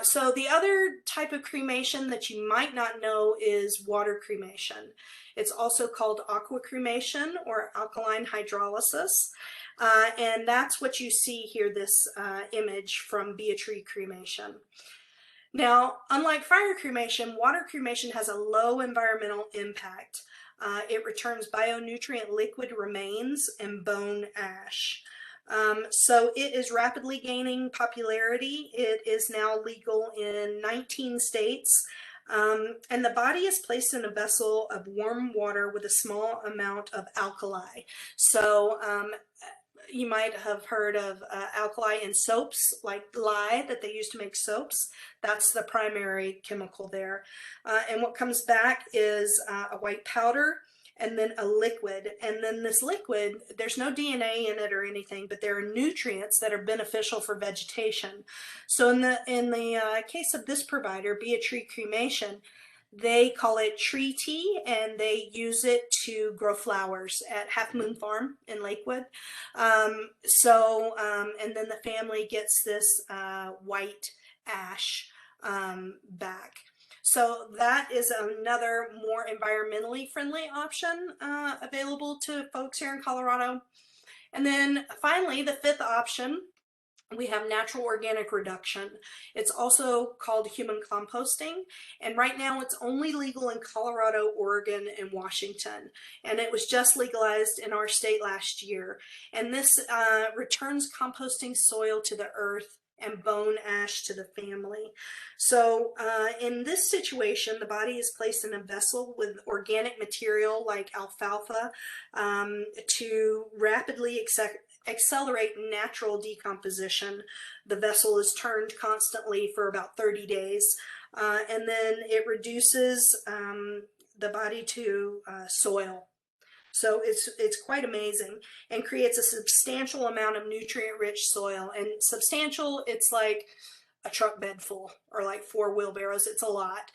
So the other type of cremation that you might not know is water cremation. It's also called aqua cremation or alkaline hydrolysis. And that's what you see here, this image from Beatrix cremation. Now, unlike fire cremation, water cremation has a low environmental impact. It returns bionutrient liquid remains and bone ash. So it is rapidly gaining popularity. It is now legal in 19 states. And the body is placed in a vessel of warm water with a small amount of alkali. So you might have heard of alkali in soaps, like lye that they use to make soaps. That's the primary chemical there. And what comes back is a white powder and then a liquid. And then this liquid, there's no DNA in it or anything, but there are nutrients that are beneficial for vegetation. So in the case of this provider, Beatrix Cremation, they call it tree tea, and they use it to grow flowers at Half Moon Farm in Lakewood. And then the family gets this white ash back. So that is another more environmentally friendly option available to folks here in Colorado. And then finally, the 5th option, we have natural organic reduction. It's also called human composting. And right now it's only legal in Colorado, Oregon, and Washington. And it was just legalized in our state last year. And this returns composting soil to the earth and bone ash to the family. So in this situation, the body is placed in a vessel with organic material like alfalfa to rapidly accelerate natural decomposition. The vessel is turned constantly for about 30 days, and then it reduces the body to soil. So it's quite amazing and creates a substantial amount of nutrient-rich soil. And substantial, it's like a truck bed full or like 4 wheelbarrows. It's a lot,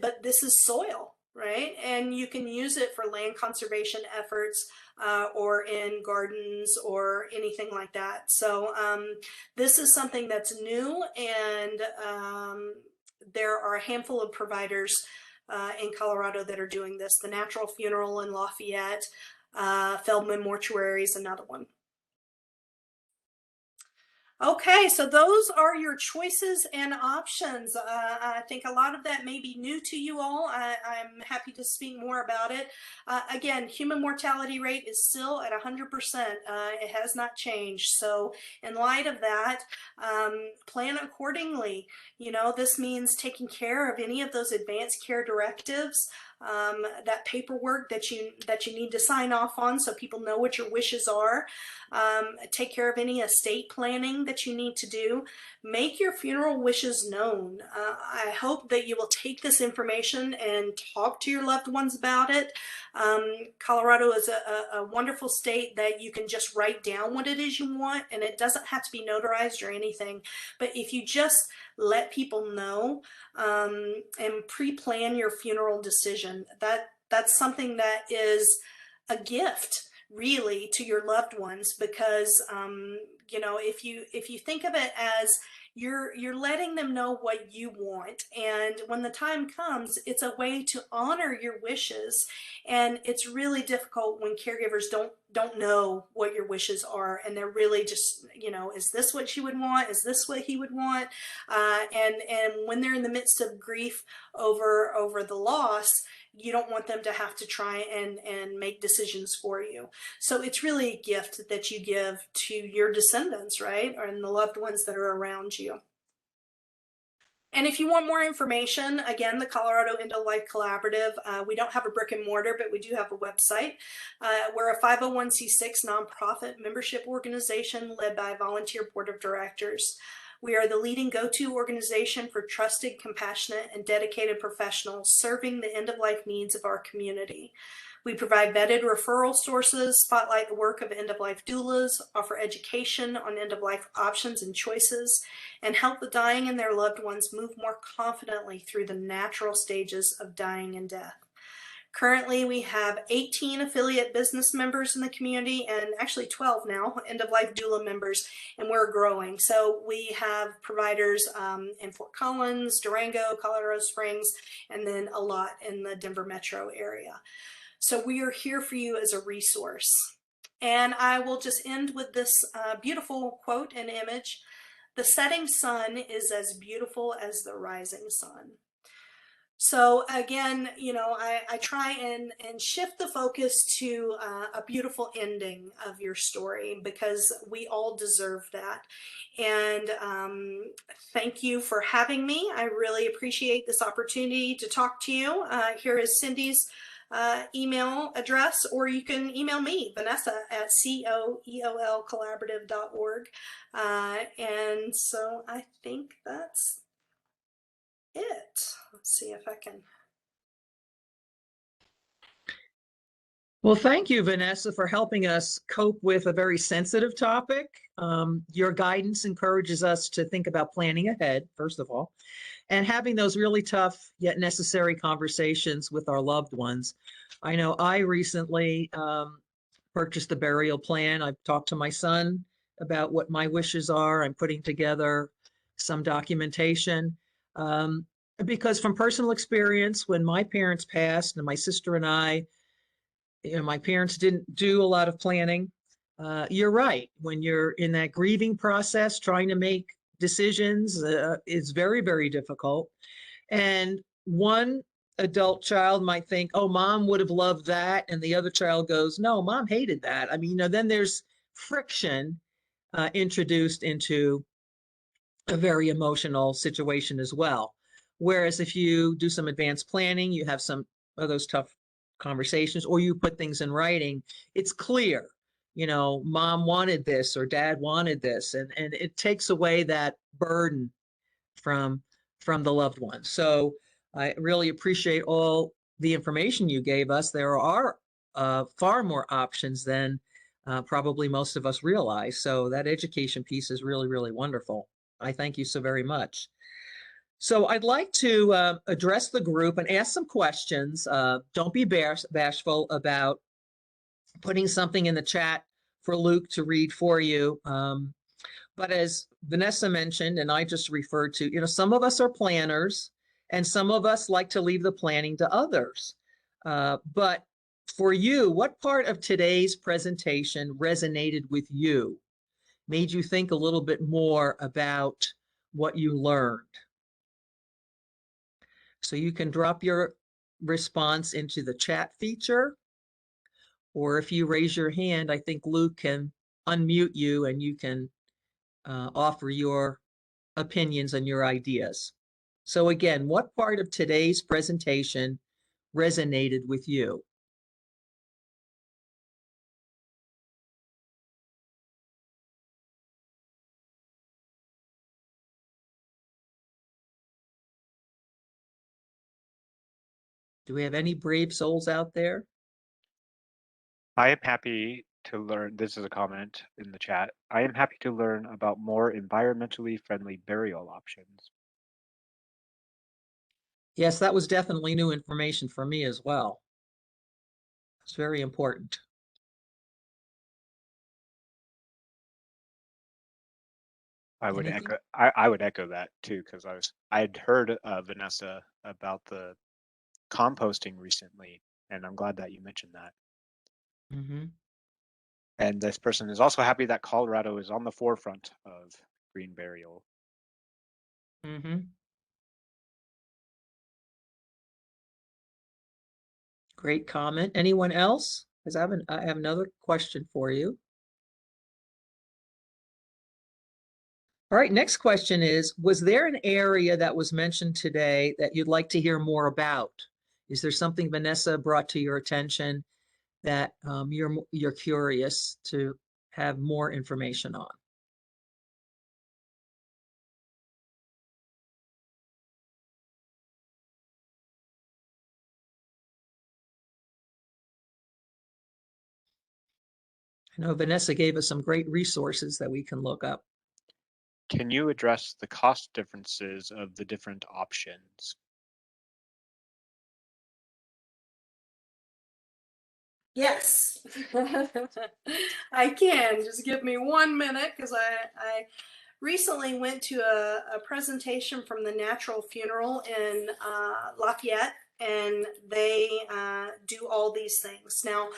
but this is soil, right? And you can use it for land conservation efforts or in gardens or anything like that. So this is something that's new, and there are a handful of providers in Colorado that are doing this. The Natural Funeral in Lafayette, Feldman Mortuary is another one. Okay, so those are your choices and options. I think a lot of that may be new to you all. I'm happy to speak more about it. Again, human mortality rate is still at 100%. It has not changed. So in light of that, plan accordingly. You know, this means taking care of any of those advanced care directives that paperwork that you need to sign off on so people know what your wishes are. Take care of any estate planning that you need to do. Make your funeral wishes known. I hope that you will take this information and talk to your loved ones about it. Colorado is a wonderful state that you can just write down what it is you want, and it doesn't have to be notarized or anything. But if you just let people know and pre-plan your funeral decision, that's something that is a gift really to your loved ones, because you know, if you think of it as you're letting them know what you want, and when the time comes, it's a way to honor your wishes. And it's really difficult when caregivers don't know what your wishes are, and they're really just, you know, is this what she would want, is this what he would want, and when they're in the midst of grief over the loss, you don't want them to have to try and make decisions for you. So it's really a gift that you give to your descendants, right? And the loved ones that are around you. And if you want more information, again, the Colorado End-of-Life Collaborative, we don't have a brick and mortar, but we do have a website. We're a 501c6 nonprofit membership organization led by a volunteer board of directors. We are the leading go-to organization for trusted, compassionate, and dedicated professionals serving the end-of-life needs of our community. We provide vetted referral sources, spotlight the work of end-of-life doulas, offer education on end-of-life options and choices, and help the dying and their loved ones move more confidently through the natural stages of dying and death. Currently, we have 18 affiliate business members in the community, and actually 12 now, end-of-life doula members, and we're growing. So we have providers in Fort Collins, Durango, Colorado Springs, and then a lot in the Denver metro area. So we are here for you as a resource. And I will just end with this beautiful quote and image. The setting sun is as beautiful as the rising sun. So again, you know, I try and shift the focus to a beautiful ending of your story, because we all deserve that. And thank you for having me. I really appreciate this opportunity to talk to you. Here is Cindy's email address, or you can email me, Vanessa at coeolcollaborative.org. And so I think that's it. Let's see if I can. Well, thank you, Vanessa, for helping us cope with a very sensitive topic. Your guidance encourages us to think about planning ahead, first of all, and having those really tough yet necessary conversations with our loved ones. I know I recently purchased a burial plan. I've talked to my son about what my wishes are. I'm putting together some documentation. Because from personal experience, when my parents passed, and my sister and I, you know, my parents didn't do a lot of planning. You're right. When you're in that grieving process, trying to make decisions is very, very difficult. And one adult child might think, oh, mom would have loved that. And the other child goes, no, mom hated that. I mean, you know, then there's friction introduced into a very emotional situation as well. Whereas if you do some advanced planning, you have some of those tough conversations, or you put things in writing, it's clear, you know, mom wanted this or dad wanted this, and it takes away that burden from the loved one. So I really appreciate all the information you gave us. There are far more options than probably most of us realize. So that education piece is really, really wonderful. I thank you so very much. So I'd like to address the group and ask some questions. Don't be bashful about putting something in the chat for Luke to read for you. But as Vanessa mentioned, and I just referred to, you know, some of us are planners, and some of us like to leave the planning to others. But for you, what part of today's presentation resonated with you, made you think a little bit more about what you learned? So you can drop your response into the chat feature, or if you raise your hand, I think Luke can unmute you and you can offer your opinions and your ideas. So again, what part of today's presentation resonated with you? Do we have any brave souls out there? I am happy to learn, this is a comment in the chat. I am happy to learn about more environmentally friendly burial options. Yes, that was definitely new information for me as well. It's very important. I would Anything? echo. I would echo that too, because I had heard Vanessa about the composting recently, and I'm glad that you mentioned that. Mm-hmm. And this person is also happy that Colorado is on the forefront of green burial. Mm-hmm. Great comment. Anyone else? Because I have another question for you. All right, next question is, was there an area that was mentioned today that you'd like to hear more about? Is there something Vanessa brought to your attention that you're curious to have more information on? I know Vanessa gave us some great resources that we can look up. Can you address the cost differences of the different options? Yes, I can. Just give me 1 minute because I recently went to a presentation from the Natural Funeral in Lafayette, and they do all these things. Now,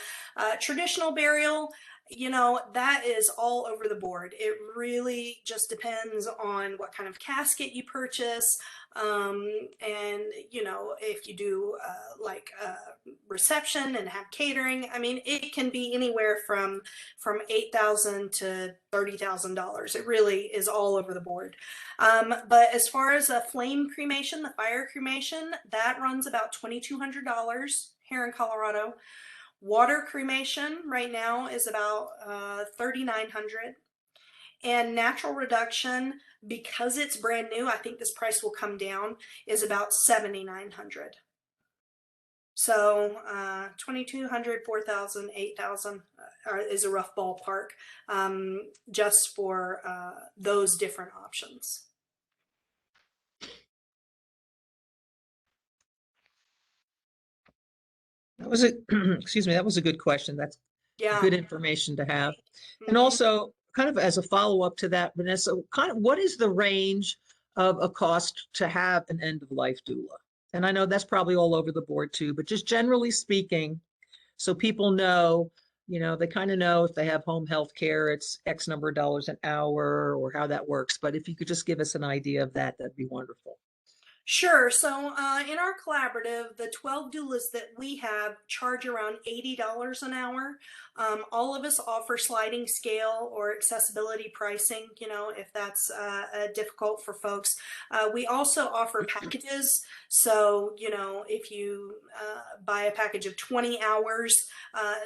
traditional burial, you know, that is all over the board. It really just depends on what kind of casket you purchase. And you know, if you do like reception and have catering, I mean, it can be anywhere from $8,000 to $30,000. It really is all over the board. But as far as a flame cremation, the fire cremation, that runs about $2,200 here in Colorado. Water cremation right now is about $3,900. And natural reduction, because it's brand new, I think this price will come down, is about $7,900. So 2,200, 4,000, 8,000 is a rough ballpark, just for those different options. That was a excuse me, that was a good question. That's Yeah. good information to have. And Mhm. also, kind of as a follow-up to that, Vanessa, kind of what is the range of a cost to have an end-of-life doula? And I know that's probably all over the board too, but just generally speaking, so people know, you know, they kind of know if they have home health care, it's X number of dollars an hour or how that works. But if you could just give us an idea of that, that'd be wonderful. Sure. So in our collaborative, the 12 doulas that we have charge around $80 an hour. All of us offer sliding scale or accessibility pricing, you know, if that's difficult for folks. We also offer packages. So, you know, if you buy a package of 20 hours,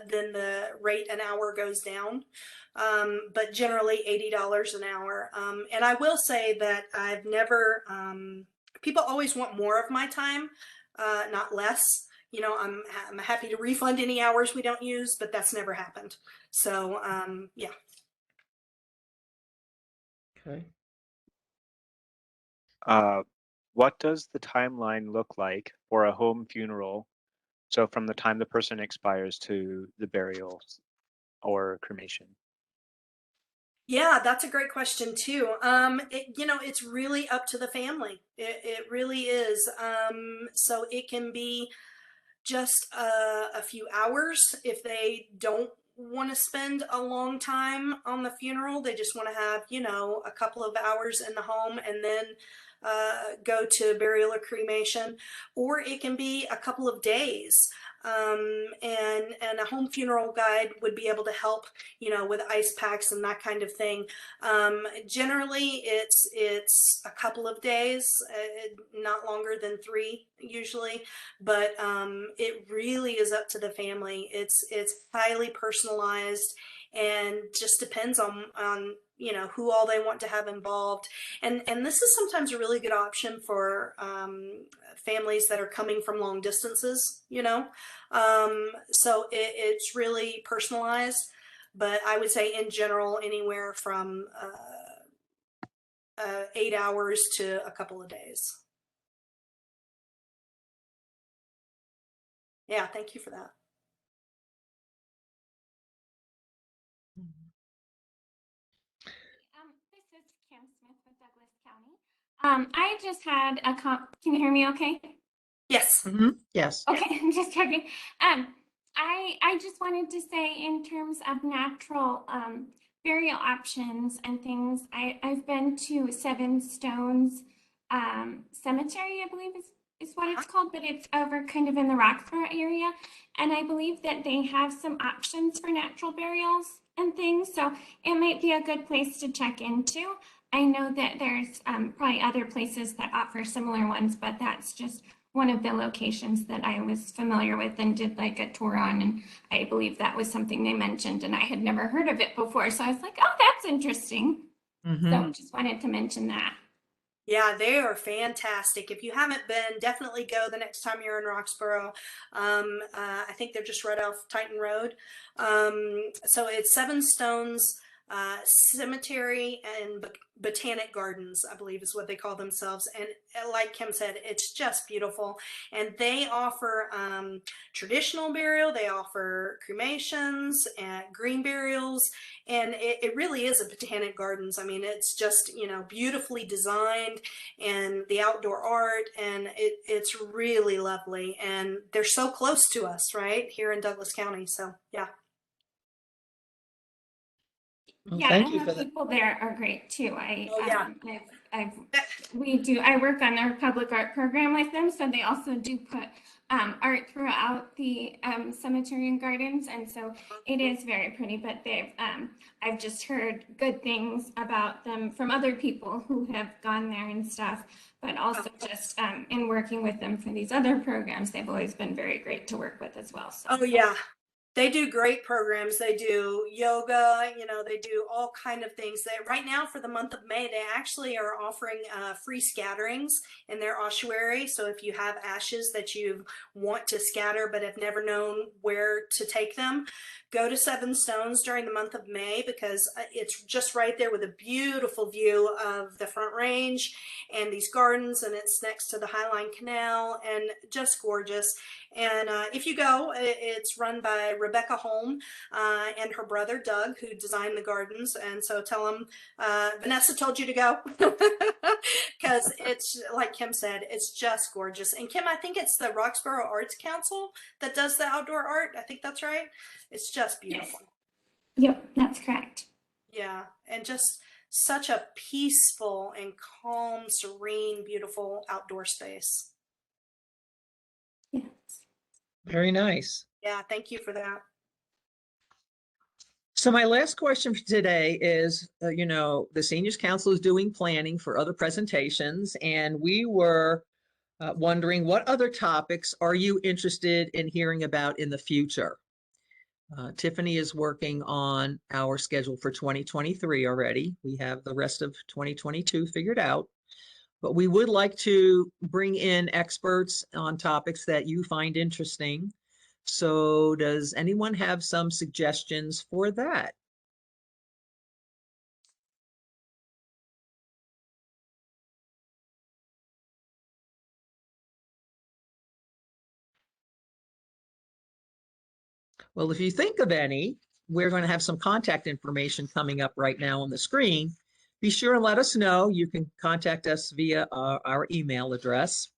then the rate an hour goes down. But generally $80 an hour. And I will say that I've never... people always want more of my time, not less. You know, I'm happy to refund any hours we don't use, but that's never happened. So, yeah. Okay. What does the timeline look like for a home funeral? So from the time the person expires to the burial or cremation? Yeah, that's a great question too. You know, it's really up to the family. It really is. So it can be just a few hours if they don't want to spend a long time on the funeral. They just want to have, you know, a couple of hours in the home and then go to burial or cremation. Or it can be a couple of days. and a home funeral guide would be able to help, with ice packs and that kind of thing. Generally, it's a couple of days, not longer than 3 usually, but it really is up to the family. It's highly personalized and just depends on who all they want to have involved. And this is sometimes a really good option for families that are coming from long distances, so it's really personalized, but I would say in general, anywhere from 8 hours to a couple of days. Yeah, thank you for that. This is Kim Smith with Douglas County. I just had can you hear me okay? Yes. Mm-hmm. Yes. Okay, I'm just checking. I just wanted to say in terms of natural burial options and things, I've been to Seven Stones Cemetery, I believe is what it's called, but it's over kind of in the Roxborough area. And I believe that they have some options for natural burials and things. So it might be a good place to check into. I know that there's probably other places that offer similar ones, but that's just one of the locations that I was familiar with and did like a tour on. And I believe that was something they mentioned and I had never heard of it before. So I was like, oh, that's interesting. Mm-hmm. So just wanted to mention that. Yeah, they are fantastic. If you haven't been, definitely go the next time you're in Roxborough. I think they're just right off Titan Road. So it's Seven Stones Cemetery and Botanic Gardens, I believe is what they call themselves. And like Kim said, it's just beautiful. And they offer traditional burial, they offer cremations and green burials. And it really is a botanic gardens. I mean, it's just, beautifully designed and the outdoor art, and it's really lovely. And they're so close to us, right, here in Douglas County. So, yeah. Well, Yeah, thank and you the for that. people there are great too. Yeah. I work on their public art program with them, so they also do put art throughout the cemetery and gardens, and so it is very pretty. But I've just heard good things about them from other people who have gone there and stuff. But also just in working with them for these other programs, they've always been very great to work with as well. So. Oh, yeah. They do great programs. They do yoga, they do all kind of things. That right now for the month of May, they actually are offering free scatterings in their ossuary. So if you have ashes that you want to scatter but have never known where to take them, go to Seven Stones during the month of May, because it's just right there with a beautiful view of the Front Range and these gardens, and it's next to the Highline Canal, and just gorgeous. And if you go, it's run by Rebecca Holm and her brother Doug, who designed the gardens. And so tell them Vanessa told you to go, because it's like Kim said, it's just gorgeous. And Kim, I think it's the Roxborough Arts Council that does the outdoor art. I think that's right. It's just beautiful. Yes. Yep, that's correct. Yeah, and just such a peaceful and calm, serene, beautiful outdoor space. Yes. Very nice. Yeah, thank you for that. So my last question for today is, the Seniors Council is doing planning for other presentations, and we were wondering what other topics are you interested in hearing about in the future? Tiffany is working on our schedule for 2023 already. We have the rest of 2022 figured out, but we would like to bring in experts on topics that you find interesting. So does anyone have some suggestions for that? Well, if you think of any, we're going to have some contact information coming up right now on the screen. Be sure and let us know. You can contact us via our email address.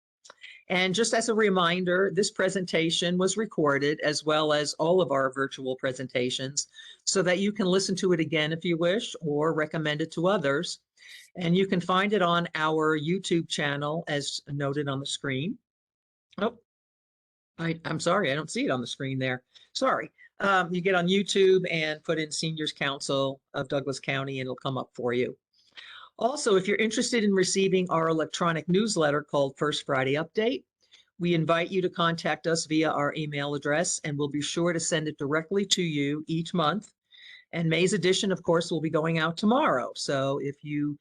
And just as a reminder, this presentation was recorded, as well as all of our virtual presentations, so that you can listen to it again if you wish, or recommend it to others. And you can find it on our YouTube channel as noted on the screen. Oh, I'm sorry, I don't see it on the screen there. Sorry. You get on YouTube and put in Seniors Council of Douglas County and it'll come up for you. Also, if you're interested in receiving our electronic newsletter called First Friday Update, we invite you to contact us via our email address, and we'll be sure to send it directly to you each month. And May's edition, of course, will be going out tomorrow. So if you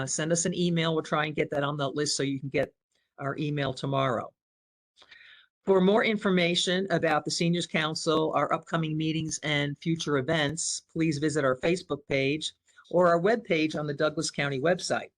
send us an email, we'll try and get that on the list so you can get our email tomorrow. For more information about the Seniors Council, our upcoming meetings and future events, please visit our Facebook page or our webpage on the Douglas County website.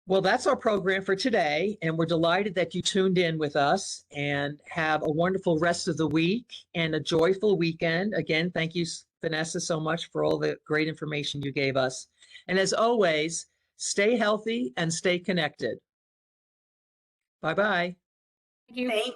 Well, that's our program for today, and we're delighted that you tuned in with us, and have a wonderful rest of the week and a joyful weekend. Again, thank you, Vanessa, so much for all the great information you gave us. And as always, stay healthy and stay connected. Bye-bye. Thank you. Thank you.